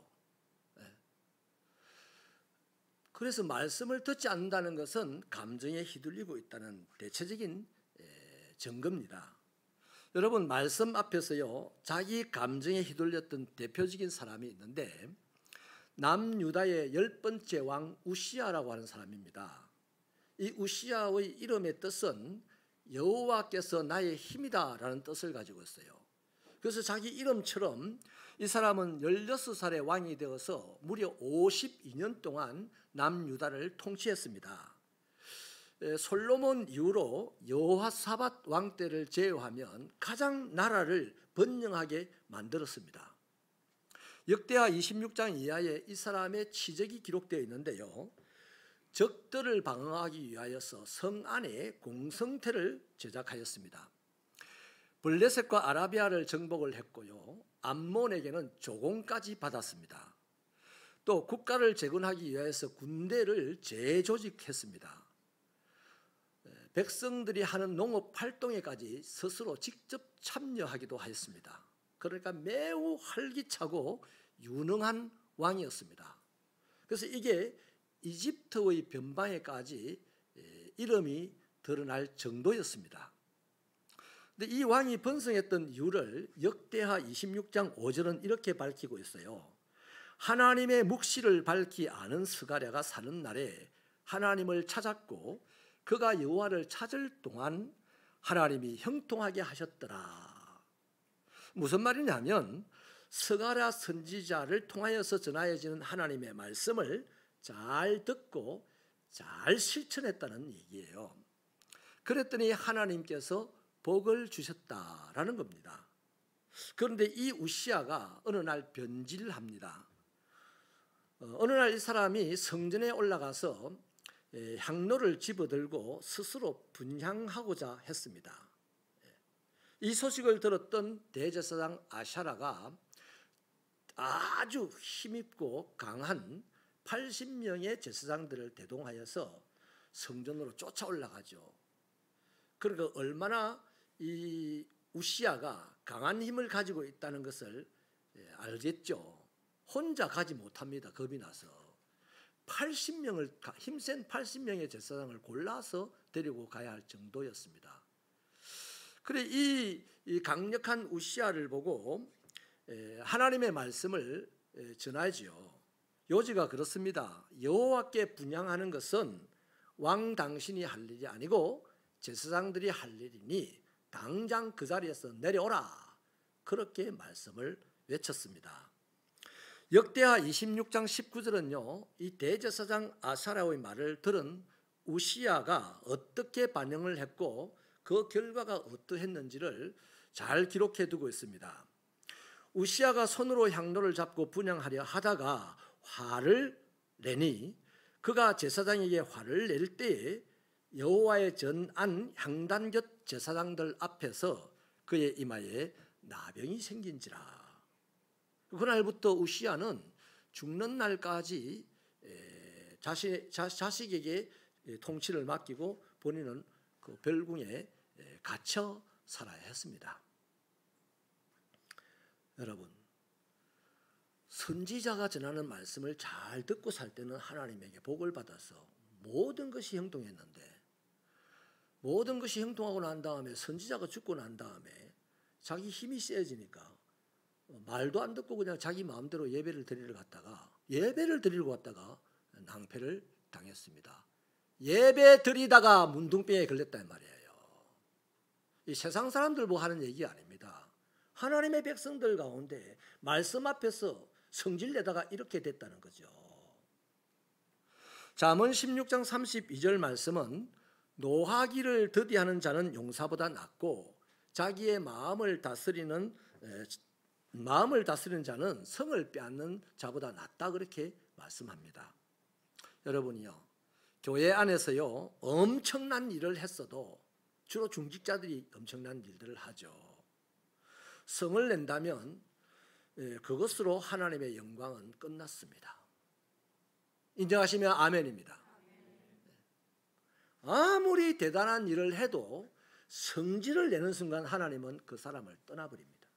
[SPEAKER 1] 그래서 말씀을 듣지 않는다는 것은 감정에 휘둘리고 있다는 대체적인 증거입니다. 여러분, 말씀 앞에서요, 자기 감정에 휘둘렸던 대표적인 사람이 있는데 남유다의 10번째 왕 우시야라고 하는 사람입니다. 이 우시야의 이름의 뜻은 여호와께서 나의 힘이다라는 뜻을 가지고 있어요. 그래서 자기 이름처럼 이 사람은 16살의 왕이 되어서 무려 52년 동안 남유다를 통치했습니다. 솔로몬 이후로 여호사밧 왕 때를 제외하면 가장 나라를 번영하게 만들었습니다. 역대하 26장 이하에 이 사람의 치적이 기록되어 있는데요, 적들을 방어하기 위하여서 성 안에 공성태를 제작하였습니다. 블레셋과 아라비아를 정복을 했고요, 암몬에게는 조공까지 받았습니다. 또 국가를 재건하기 위해서 군대를 재조직했습니다. 백성들이 하는 농업 활동에까지 스스로 직접 참여하기도 하였습니다. 그러니까 매우 활기차고 유능한 왕이었습니다. 그래서 이게 이집트의 변방에까지 이름이 드러날 정도였습니다. 근데 이 왕이 번성했던 이유를 역대하 26장 5절은 이렇게 밝히고 있어요. 하나님의 묵시를 밝히 아는 스가랴가 사는 날에 하나님을 찾았고 그가 여호와를 찾을 동안 하나님이 형통하게 하셨더라. 무슨 말이냐면 스가랴 선지자를 통하여서 전하여지는 하나님의 말씀을 잘 듣고 잘 실천했다는 얘기예요. 그랬더니 하나님께서 복을 주셨다라는 겁니다. 그런데 이 우시야가 어느 날 변질을 합니다. 어느 날 이 사람이 성전에 올라가서 향로를 집어들고 스스로 분향하고자 했습니다. 이 소식을 들었던 대제사장 아샤라가 아주 힘있고 강한 80명의 제사장들을 대동하여서 성전으로 쫓아 올라가죠. 그러니까 얼마나 이 우시야가 강한 힘을 가지고 있다는 것을 알겠죠. 혼자 가지 못합니다. 겁이 나서 80명을 힘센 80명의 제사장을 골라서 데리고 가야 할 정도였습니다. 그래 이 강력한 우시야를 보고 하나님의 말씀을 전하지요. 요지가 그렇습니다. 여호와께 분향하는 것은 왕 당신이 할 일이 아니고 제사장들이 할 일이니 당장 그 자리에서 내려오라. 그렇게 말씀을 외쳤습니다. 역대하 26장 19절은요. 이 대제사장 아사랴의 말을 들은 우시야가 어떻게 반응을 했고 그 결과가 어떠했는지를 잘 기록해 두고 있습니다. 우시야가 손으로 향로를 잡고 분향하려 하다가 화를 내니 그가 제사장에게 화를 낼 때에 여호와의 전안 향단곁 제사장들 앞에서 그의 이마에 나병이 생긴지라. 그날부터 우시야는 죽는 날까지 자식에게 통치를 맡기고 본인은 그 별궁에 갇혀 살아야 했습니다. 여러분, 선지자가 전하는 말씀을 잘 듣고 살 때는 하나님에게 복을 받아서 모든 것이 형통했는데, 모든 것이 형통하고 난 다음에 선지자가 죽고 난 다음에 자기 힘이 세지니까 말도 안 듣고 그냥 자기 마음대로 예배를 드리러 갔다가 낭패를 당했습니다. 예배 드리다가 문둥병에 걸렸단 말이에요. 이 세상 사람들 뭐 하는 얘기 아닙니다. 하나님의 백성들 가운데 말씀 앞에서 성질 내다가 이렇게 됐다는 거죠. 잠언 16장 32절 말씀은 노하기를 더디하는 자는 용사보다 낫고 자기의 마음을 다스리는 자는 성을 빼앗는 자보다 낫다, 그렇게 말씀합니다. 여러분이요, 교회 안에서요 엄청난 일을 했어도 주로 중직자들이 엄청난 일들을 하죠. 성을 낸다면 그것으로 하나님의 영광은 끝났습니다. 인정하시면 아멘입니다. 아무리 대단한 일을 해도 성질을 내는 순간 하나님은 그 사람을 떠나버립니다.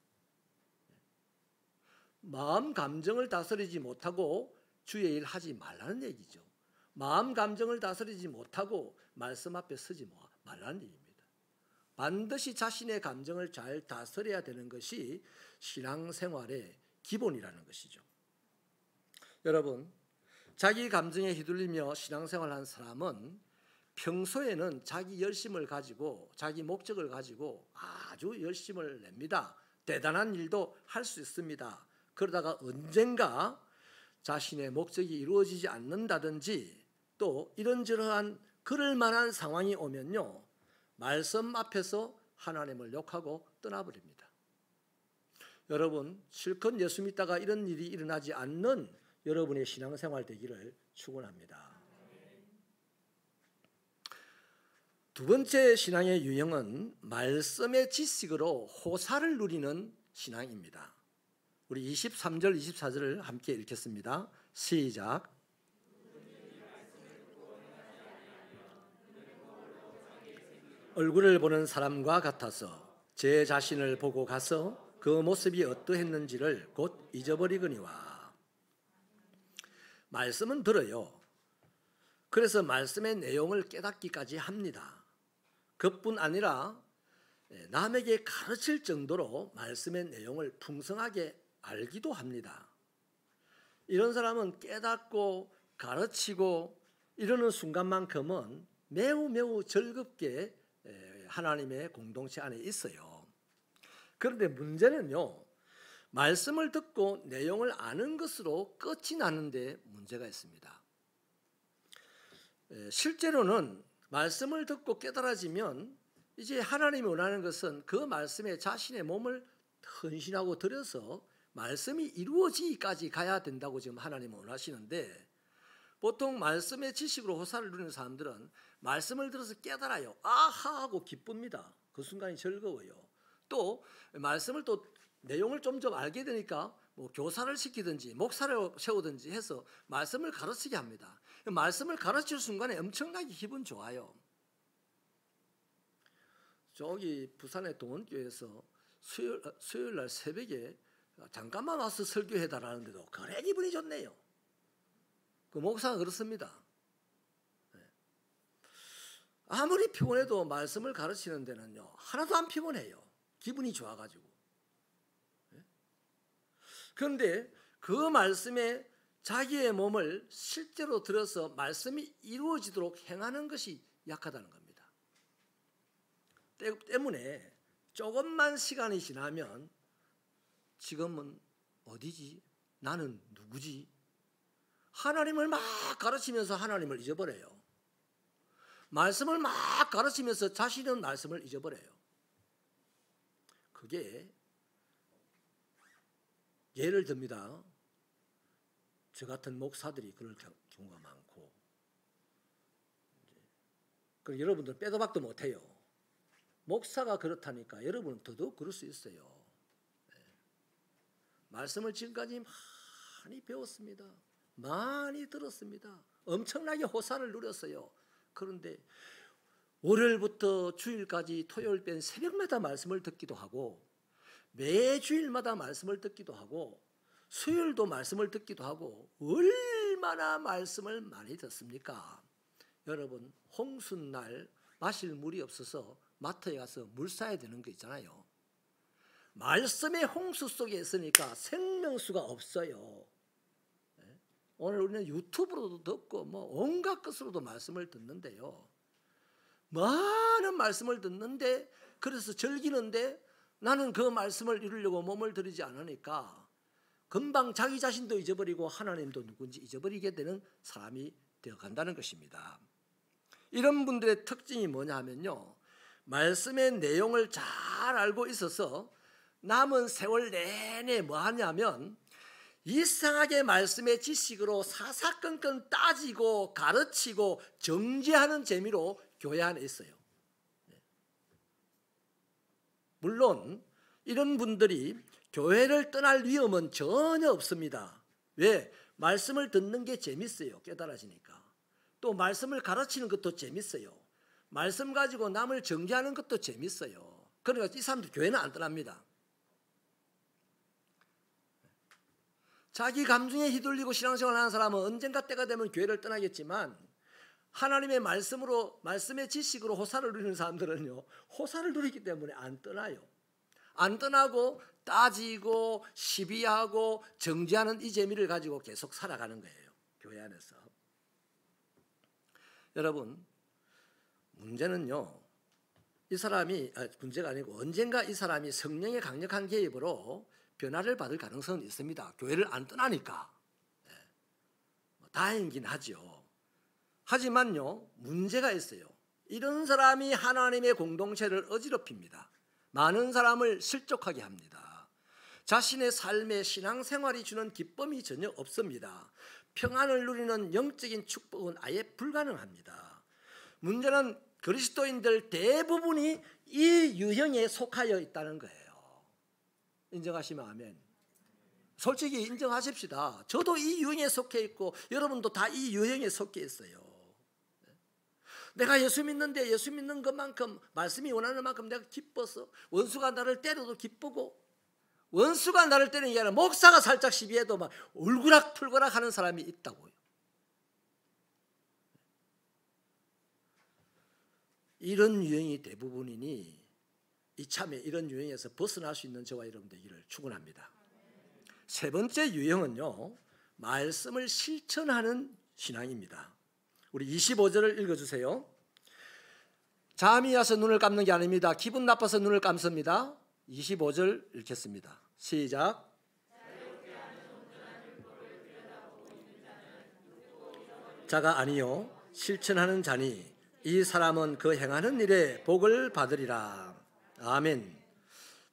[SPEAKER 1] 마음 감정을 다스리지 못하고 주의 일 하지 말라는 얘기죠. 마음 감정을 다스리지 못하고 말씀 앞에 서지 말라는 얘기입니다. 반드시 자신의 감정을 잘 다스려야 되는 것이 신앙생활의 기본이라는 것이죠. 여러분, 자기 감정에 휘둘리며 신앙생활하는 사람은 평소에는 자기 열심을 가지고 자기 목적을 가지고 아주 열심을 냅니다. 대단한 일도 할 수 있습니다. 그러다가 언젠가 자신의 목적이 이루어지지 않는다든지 또 이런저런 그럴 만한 상황이 오면요, 말씀 앞에서 하나님을 욕하고 떠나버립니다. 여러분, 실컷 예수 믿다가 이런 일이 일어나지 않는 여러분의 신앙생활 되기를 축원합니다. 두 번째 신앙의 유형은 말씀의 지식으로 호사를 누리는 신앙입니다. 우리 23절 24절을 함께 읽겠습니다. 시작. 얼굴을 보는 사람과 같아서 제 자신을 보고 가서 그 모습이 어떠했는지를 곧 잊어버리거니와. 말씀은 들어요. 그래서 말씀의 내용을 깨닫기까지 합니다. 그뿐 아니라 남에게 가르칠 정도로 말씀의 내용을 풍성하게 알기도 합니다. 이런 사람은 깨닫고 가르치고 이러는 순간만큼은 매우 즐겁게 하나님의 공동체 안에 있어요. 그런데 문제는요, 말씀을 듣고 내용을 아는 것으로 끝이 나는데 문제가 있습니다. 실제로는 말씀을 듣고 깨달아지면 이제 하나님이 원하는 것은 그 말씀에 자신의 몸을 헌신하고 들여서 말씀이 이루어지기까지 가야 된다고 지금 하나님은 원하시는데, 보통 말씀의 지식으로 호사를 누리는 사람들은 말씀을 들어서 깨달아요. 아하 하고 기쁩니다. 그 순간이 즐거워요. 또 말씀을 또 내용을 좀 알게 되니까 뭐 교사를 시키든지 목사를 세우든지 해서 말씀을 가르치게 합니다. 말씀을 가르칠 순간에 엄청나게 기분 좋아요. 저기 부산의 동원교회에서 수요일 날 새벽에 잠깐만 와서 설교해달라는데도 그래 기분이 좋네요. 그 목사가 그렇습니다. 아무리 피곤해도 말씀을 가르치는 데는요 하나도 안 피곤해요. 기분이 좋아가지고. 그런데 그 말씀에 자기의 몸을 실제로 들어서 말씀이 이루어지도록 행하는 것이 약하다는 겁니다. 때문에 조금만 시간이 지나면 지금은 어디지? 나는 누구지? 하나님을 막 가르치면서 하나님을 잊어버려요. 말씀을 막 가르치면서 자신은 말씀을 잊어버려요. 그게 예를 듭니다. 저 같은 목사들이 그럴 경우가 많고, 그럼 여러분들 빼도 박도 못해요. 목사가 그렇다니까 여러분은 더더욱 그럴 수 있어요. 말씀을 지금까지 많이 배웠습니다. 많이 들었습니다. 엄청나게 호사를 누렸어요. 그런데 월요일부터 주일까지 토요일 뺀 새벽마다 말씀을 듣기도 하고, 매주일마다 말씀을 듣기도 하고, 수요일도 말씀을 듣기도 하고, 얼마나 말씀을 많이 듣습니까? 여러분, 홍수날 마실 물이 없어서 마트에 가서 물 사야 되는 거 있잖아요. 말씀의 홍수 속에 있으니까 생명수가 없어요. 오늘 우리는 유튜브로도 듣고 온갖 것으로도 말씀을 듣는데요. 많은 말씀을 듣는데, 그래서 즐기는데 나는 그 말씀을 이루려고 몸을 들이지 않으니까 금방 자기 자신도 잊어버리고 하나님도 누군지 잊어버리게 되는 사람이 되어간다는 것입니다. 이런 분들의 특징이 뭐냐 하면요, 말씀의 내용을 잘 알고 있어서 남은 세월 내내 뭐 하냐면 이상하게 말씀의 지식으로 사사건건 따지고 가르치고 정죄하는 재미로 교회 안에 있어요. 물론 이런 분들이 교회를 떠날 위험은 전혀 없습니다. 왜? 말씀을 듣는 게 재밌어요. 깨달아지니까. 또 말씀을 가르치는 것도 재밌어요. 말씀 가지고 남을 정죄하는 것도 재밌어요. 그러니까 이 사람들 교회는 안 떠납니다. 자기 감정에 휘둘리고 신앙생활을 하는 사람은 언젠가 때가 되면 교회를 떠나겠지만, 하나님의 말씀으로, 말씀의 지식으로 호사를 누리는 사람들은요, 호사를 누리기 때문에 안 떠나요. 안 떠나고 따지고 시비하고 정죄하는 이 재미를 가지고 계속 살아가는 거예요. 교회 안에서. 여러분, 문제는요, 이 사람이 문제가 아니고 언젠가 이 사람이 성령의 강력한 개입으로 변화를 받을 가능성은 있습니다. 교회를 안 떠나니까. 다행이긴 하죠. 하지만요, 문제가 있어요. 이런 사람이 하나님의 공동체를 어지럽힙니다. 많은 사람을 실족하게 합니다. 자신의 삶에 신앙생활이 주는 기쁨이 전혀 없습니다. 평안을 누리는 영적인 축복은 아예 불가능합니다. 문제는 그리스도인들 대부분이 이 유형에 속하여 있다는 거예요. 인정하시면 아멘. 솔직히 인정하십시다. 저도 이 유형에 속해 있고 여러분도 다 이 유형에 속해 있어요. 내가 예수 믿는데 예수 믿는 것만큼, 말씀이 원하는 만큼 내가 기뻐서, 원수가 나를 때려도 기쁘고, 원수가 나를 때리는 게 아니라 목사가 살짝 시비해도 막 울그락불그락 하는 사람이 있다고요. 이런 유형이 대부분이니 이참에 이런 유형에서 벗어날 수 있는 저와 여러분들 이를 축원합니다. 세 번째 유형은요, 말씀을 실천하는 신앙입니다. 우리 25절을 읽어주세요. 잠이 와서 눈을 감는 게 아닙니다. 기분 나빠서 눈을 감습니다. 25절 읽겠습니다. 시작. 자가 아니요 실천하는 자니 이 사람은 그 행하는 일에 복을 받으리라. 아멘.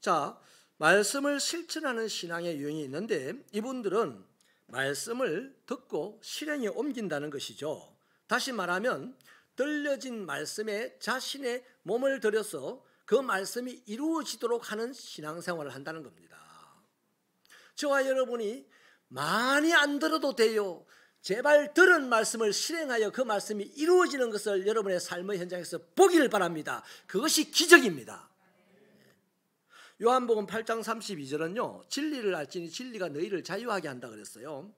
[SPEAKER 1] 자, 말씀을 실천하는 신앙의 유형이 있는데, 이분들은 말씀을 듣고 실행에 옮긴다는 것이죠. 다시 말하면 들려진 말씀에 자신의 몸을 들여서 그 말씀이 이루어지도록 하는 신앙생활을 한다는 겁니다. 저와 여러분이 많이 안 들어도 돼요. 제발 들은 말씀을 실행하여 그 말씀이 이루어지는 것을 여러분의 삶의 현장에서 보기를 바랍니다. 그것이 기적입니다. 요한복음 8장 32절은요, 진리를 알지니 진리가 너희를 자유하게 한다 그랬어요.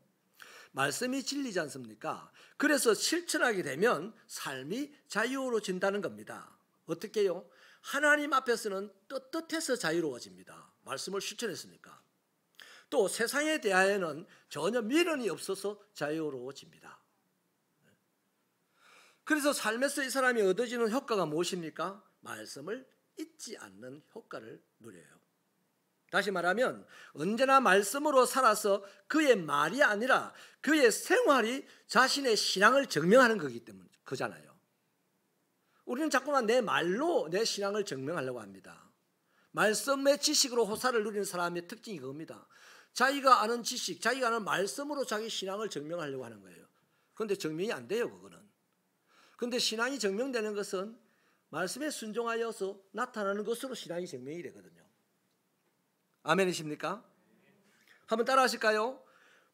[SPEAKER 1] 말씀이 진리지 않습니까? 그래서 실천하게 되면 삶이 자유로워진다는 겁니다. 어떻게요? 하나님 앞에서는 떳떳해서 자유로워집니다. 말씀을 실천했으니까. 또 세상에 대하여는 전혀 미련이 없어서 자유로워집니다. 그래서 삶에서 이 사람이 얻어지는 효과가 무엇입니까? 말씀을 잊지 않는 효과를 누려요. 다시 말하면 언제나 말씀으로 살아서 그의 말이 아니라 그의 생활이 자신의 신앙을 증명하는 거기 때문에 그잖아요. 우리는 자꾸만 내 말로 내 신앙을 증명하려고 합니다. 말씀의 지식으로 호사를 누리는 사람의 특징이 그겁니다. 자기가 아는 지식, 자기가 아는 말씀으로 자기 신앙을 증명하려고 하는 거예요. 그런데 증명이 안 돼요, 그거는. 그런데 신앙이 증명되는 것은 말씀에 순종하여서 나타나는 것으로 신앙이 증명이 되거든요. 아멘이십니까? 한번 따라 하실까요?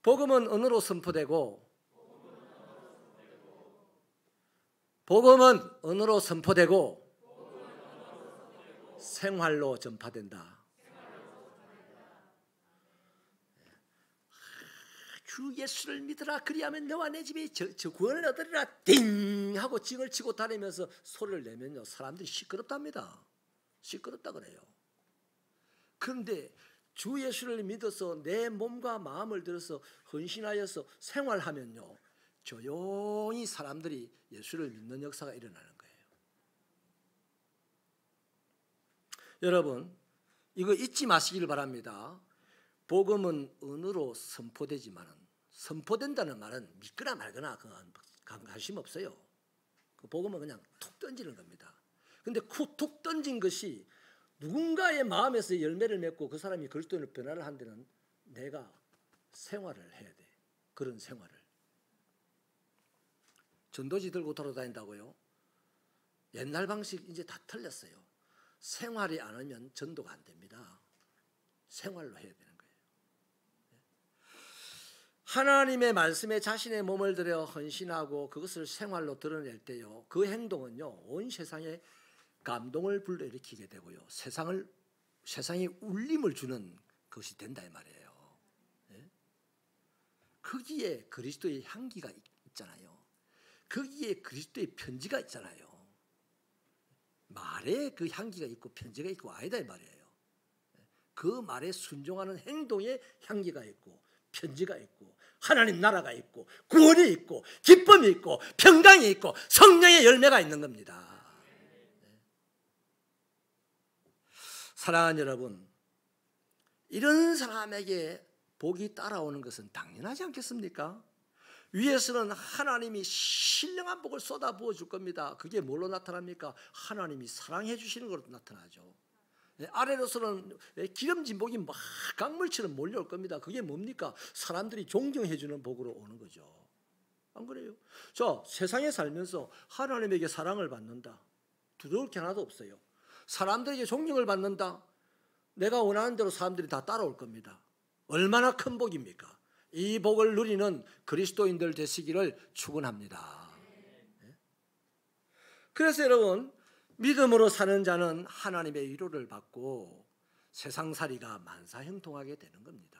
[SPEAKER 1] 복음은 언어로 선포되고, 복음은 언어로 선포되고 생활로 전파된다. 주 예수를 믿으라 그리하면 너와 내 집이 저 구원을 얻으리라 띵 하고 징을 치고 다니면서 소리를 내면요 사람들이 시끄럽답니다. 시끄럽다 그래요. 그런데 주 예수를 믿어서 내 몸과 마음을 들어서 헌신하여서 생활하면요 조용히 사람들이 예수를 믿는 역사가 일어나는 거예요. 여러분 이거 잊지 마시길 바랍니다. 복음은 언어로 선포되지만 선포된다는 말은 믿거나 말거나 그건 관심 없어요. 그 복음은 그냥 툭 던지는 겁니다. 그런데 툭 던진 것이 누군가의 마음에서 열매를 맺고 그 사람이 그리스도인으로 변화를 한 데는 내가 생활을 해야 돼. 그런 생활을. 전도지 들고 돌아다닌다고요? 옛날 방식 이제 다 틀렸어요. 생활이 안 하면 전도가 안 됩니다. 생활로 해야 되는 거예요. 하나님의 말씀에 자신의 몸을 들여 헌신하고 그것을 생활로 드러낼 때요. 그 행동은요. 온 세상에 감동을 불러일으키게 되고요. 세상에 울림을 주는 것이 된다 이 말이에요. 거기에 그리스도의 향기가 있잖아요. 거기에 그리스도의 편지가 있잖아요. 말에 그 향기가 있고 편지가 있고 아니다 이 말이에요. 그 말에 순종하는 행동에 향기가 있고 편지가 있고 하나님 나라가 있고 구원이 있고 기쁨이 있고 평강이 있고 성령의 열매가 있는 겁니다. 사랑하는 여러분, 이런 사람에게 복이 따라오는 것은 당연하지 않겠습니까? 위에서는 하나님이 신령한 복을 쏟아부어 줄 겁니다. 그게 뭘로 나타납니까? 하나님이 사랑해 주시는 것으로 나타나죠. 아래로서는 기름진 복이 막 강물처럼 몰려올 겁니다. 그게 뭡니까? 사람들이 존경해 주는 복으로 오는 거죠. 안 그래요? 저 세상에 살면서 하나님에게 사랑을 받는다. 두려울 게 하나도 없어요. 사람들에게 존경을 받는다. 내가 원하는 대로 사람들이 다 따라올 겁니다. 얼마나 큰 복입니까? 이 복을 누리는 그리스도인들 되시기를 축원합니다. 그래서 여러분 믿음으로 사는 자는 하나님의 위로를 받고 세상살이가 만사형통하게 되는 겁니다.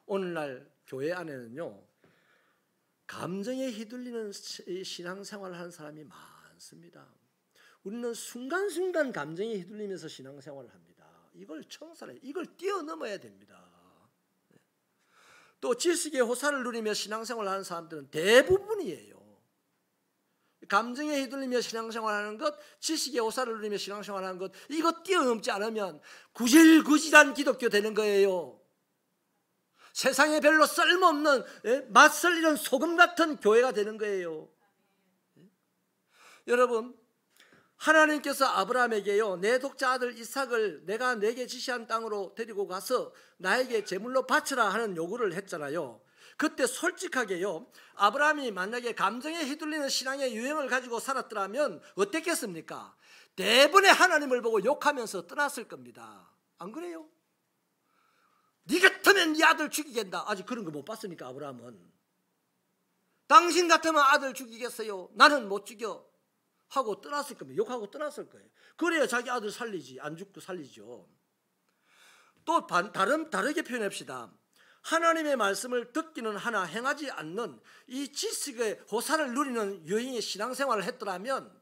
[SPEAKER 1] 오늘날 교회 안에는요 감정에 휘둘리는 신앙생활을 하는 사람이 많습니다. 우리는 순간순간 감정에 휘둘리면서 신앙생활을 합니다. 이걸 청산해, 이걸 뛰어넘어야 됩니다. 또 지식의 호사를 누리며 신앙생활을 하는 사람들은 대부분이에요. 감정에 휘둘리며 신앙생활하는 것, 지식의 호사를 누리며 신앙생활하는 것, 이거 뛰어넘지 않으면 구질구질한 기독교 되는 거예요. 세상에 별로 쓸모없는 맛설리는 소금 같은 교회가 되는 거예요. 여러분 하나님께서 아브라함에게요 내 독자 아들 이삭을 내가 내게 지시한 땅으로 데리고 가서 나에게 제물로 바치라 하는 요구를 했잖아요. 그때 솔직하게요 아브라함이 만약에 감정에 휘둘리는 신앙의 유형을 가지고 살았더라면 어땠겠습니까? 대부분의 하나님을 보고 욕하면서 떠났을 겁니다. 안 그래요? 네 같으면 네 아들 죽이겠다. 아직 그런 거 못 봤으니까 아브라함은. 당신 같으면 아들 죽이겠어요. 나는 못 죽여. 하고 떠났을 겁니다. 욕하고 떠났을 거예요. 그래야 자기 아들 살리지. 안 죽고 살리죠. 또 다르게 표현합시다. 하나님의 말씀을 듣기는 하나 행하지 않는 이 지식의 호사를 누리는 유형의 신앙생활을 했더라면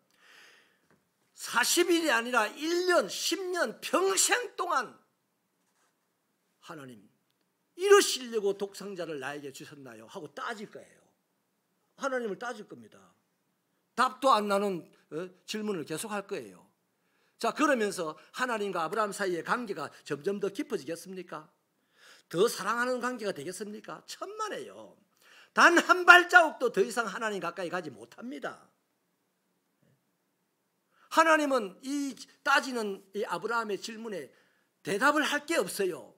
[SPEAKER 1] 40일이 아니라 1년, 10년, 평생 동안 하나님 이러시려고 독생자를 나에게 주셨나요? 하고 따질 거예요. 하나님을 따질 겁니다. 답도 안 나는 질문을 계속할 거예요. 자, 그러면서 하나님과 아브라함 사이의 관계가 점점 더 깊어지겠습니까? 더 사랑하는 관계가 되겠습니까? 천만에요. 단 한 발자국도 더 이상 하나님 가까이 가지 못합니다. 하나님은 이 따지는 이 아브라함의 질문에 대답을 할 게 없어요.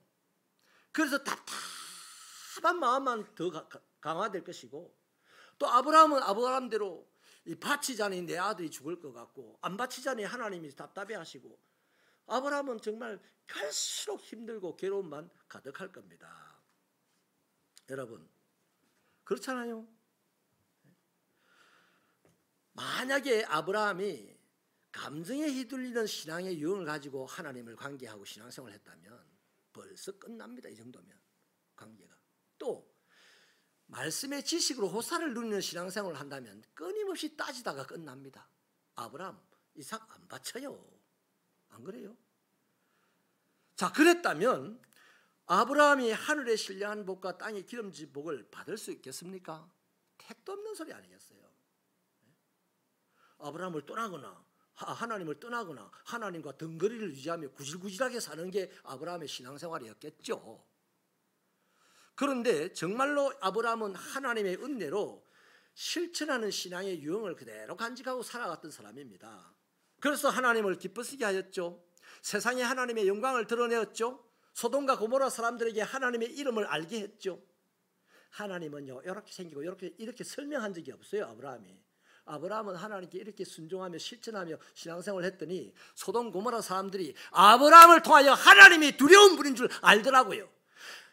[SPEAKER 1] 그래서 답답한 마음만 더 강화될 것이고, 또 아브라함은 아브라함대로 이 바치자니 내 아들이 죽을 것 같고, 안 바치자니 하나님이 답답해 하시고, 아브라함은 정말 갈수록 힘들고 괴로움만 가득할 겁니다. 여러분, 그렇잖아요. 만약에 아브라함이 감정에 휘둘리는 신앙의 유형을 가지고 하나님을 관계하고 신앙생활을 했다면 벌써 끝납니다. 이 정도면 관계가. 또 말씀의 지식으로 호사를 누리는 신앙생활을 한다면 끊임없이 따지다가 끝납니다. 아브라함, 이삭 안 바쳐요. 안 그래요? 자, 그랬다면 아브라함이 하늘의 신령한 복과 땅의 기름진 복을 받을 수 있겠습니까? 택도 없는 소리 아니겠어요? 아브라함을 떠나거나 하나님을 떠나거나 하나님과 덩거리를 유지하며 구질구질하게 사는 게 아브라함의 신앙생활이었겠죠. 그런데 정말로 아브라함은 하나님의 은혜로 실천하는 신앙의 유형을 그대로 간직하고 살아갔던 사람입니다. 그래서 하나님을 기쁘시게 하였죠. 세상에 하나님의 영광을 드러내었죠. 소돔과 고모라 사람들에게 하나님의 이름을 알게 했죠. 하나님은요, 이렇게 생기고 이렇게 설명한 적이 없어요. 아브라함은 하나님께 이렇게 순종하며 실천하며 신앙생활을 했더니 소돔 고모라 사람들이 아브라함을 통하여 하나님이 두려운 분인 줄 알더라고요.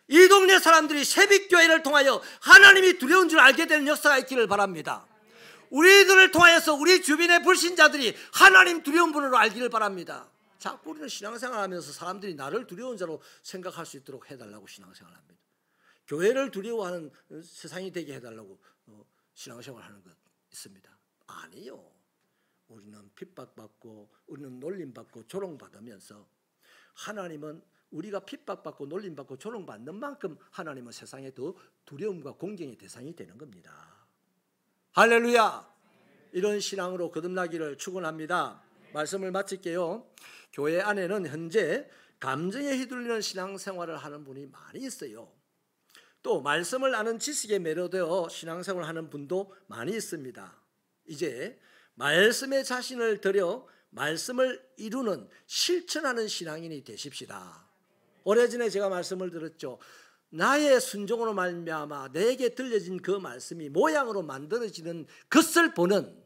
[SPEAKER 1] 이 동네 사람들이 새벽교회를 통하여 하나님이 두려운 줄 알게 되는 역사가 있기를 바랍니다. 우리들을 통하여서 우리 주변의 불신자들이 하나님 두려운 분으로 알기를 바랍니다. 자꾸 우리는 신앙생활하면서 사람들이 나를 두려운 자로 생각할 수 있도록 해달라고 신앙생활합니다. 교회를 두려워하는 세상이 되게 해달라고 신앙생활하는 것 있습니다. 아니요. 우리는 핍박받고 우리는 놀림받고 조롱받으면서 하나님은 우리가 핍박받고 놀림받고 조롱받는 만큼 하나님은 세상에 더 두려움과 공경의 대상이 되는 겁니다. 할렐루야. 이런 신앙으로 거듭나기를 축원합니다. 말씀을 마칠게요. 교회 안에는 현재 감정에 휘둘리는 신앙생활을 하는 분이 많이 있어요. 또 말씀을 아는 지식에 매료되어 신앙생활을 하는 분도 많이 있습니다. 이제 말씀에 자신을 들여 말씀을 이루는 실천하는 신앙인이 되십시다. 오래전에 제가 말씀을 들었죠. 나의 순종으로 말미암아 내게 들려진 그 말씀이 모양으로 만들어지는 것을 보는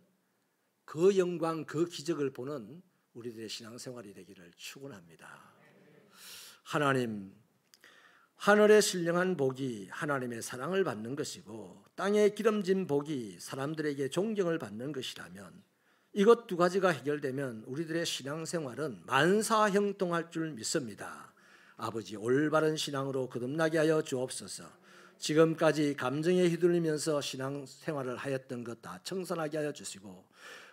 [SPEAKER 1] 그 영광, 그 기적을 보는 우리들의 신앙생활이 되기를 축원합니다. 하나님, 하늘의 신령한 복이 하나님의 사랑을 받는 것이고 땅에 기름진 복이 사람들에게 존경을 받는 것이라면 이것 두 가지가 해결되면 우리들의 신앙생활은 만사형통할 줄 믿습니다. 아버지, 올바른 신앙으로 거듭나게 하여 주옵소서. 지금까지 감정에 휘둘리면서 신앙생활을 하였던 것 다 청산하게 하여 주시고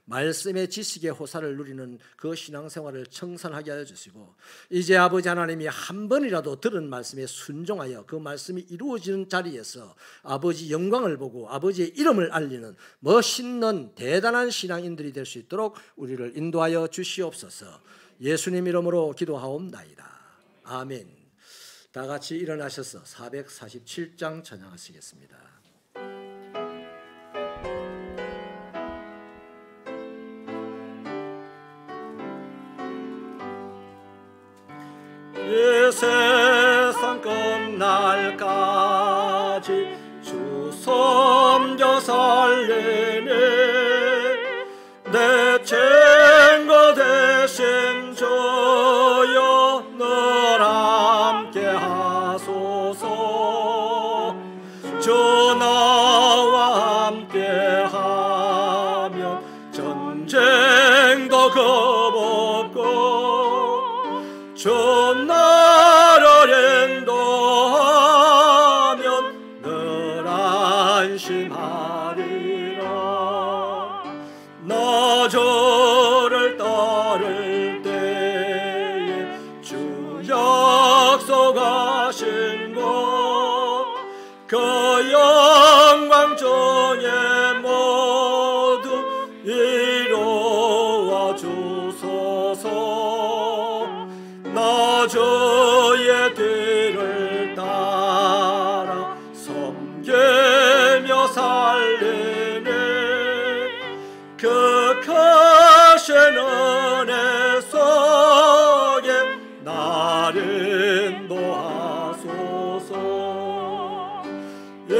[SPEAKER 1] 말씀의 지식의 호사를 누리는 그 신앙생활을 청산하게 하여 주시고 이제 아버지 하나님이 한 번이라도 들은 말씀에 순종하여 그 말씀이 이루어지는 자리에서 아버지 영광을 보고 아버지의 이름을 알리는 멋있는 대단한 신앙인들이 될 수 있도록 우리를 인도하여 주시옵소서. 예수님 이름으로 기도하옵나이다. 아멘. 다 같이 일어나셔서 447장 찬양하시겠습니다. 이 세상 끝날까지 주 섬겨 살리니 내 친구 되신 주여 늘 함께 하소서. 주 나와 함께 하면 전쟁도 겁없고 주 나를 인도하면 늘 안심하리라. 나 저를 따를 때에 주 약속하신 저의 뒤를 따라 섬기며 살리네. 그 크신 은혜 속에 나를 인도하소서. 이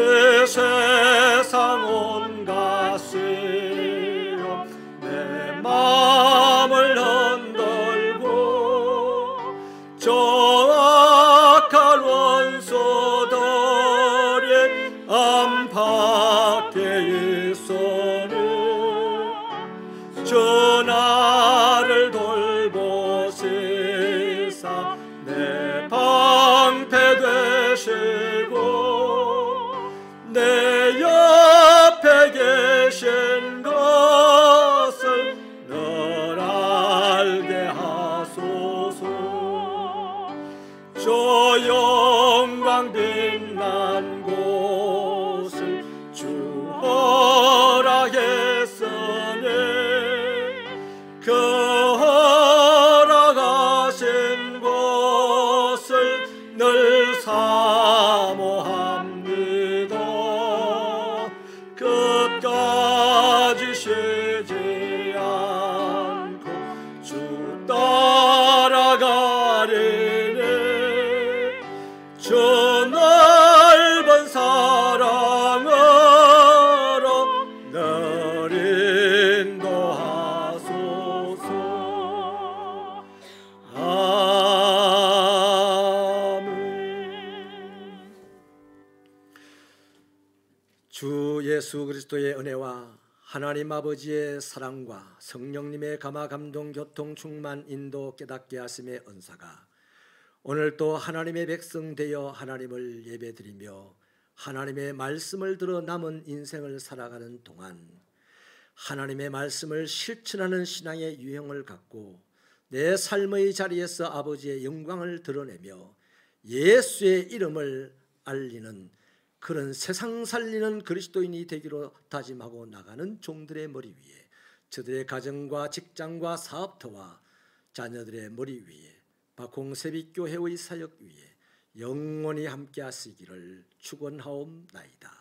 [SPEAKER 1] 세상 온갖 시험 내 마음을 흔들고 저 악한 원수들이 안팎에 있어는 주 나를 돌보시사 내 방패 되시고 내 옆에 계신 것을 늘 알게 하소서. 저 영광 빛난 곳을 주 허락했으니 그 허락하신 곳을 늘 사모합니다. 끝까지 쉬지 않고 주 따라가리니 주 넓은 사랑으로 늘 인도하소서. 아멘. 주 예수 그리스도의 은혜와 하나님 아버지의 사랑과 성령님의 감화 감동 교통 충만 인도 깨닫게 하심의 은사가 오늘 또 하나님의 백성 되어 하나님을 예배드리며 하나님의 말씀을 들어 남은 인생을 살아가는 동안 하나님의 말씀을 실천하는 신앙의 유형을 갖고 내 삶의 자리에서 아버지의 영광을 드러내며 예수의 이름을 알리는 그런 세상 살리는 그리스도인이 되기로 다짐하고 나가는 종들의 머리 위에 저들의 가정과 직장과 사업터와 자녀들의 머리 위에 박홍세빛교회의 사역 위에 영원히 함께 하시기를 축원하옵나이다.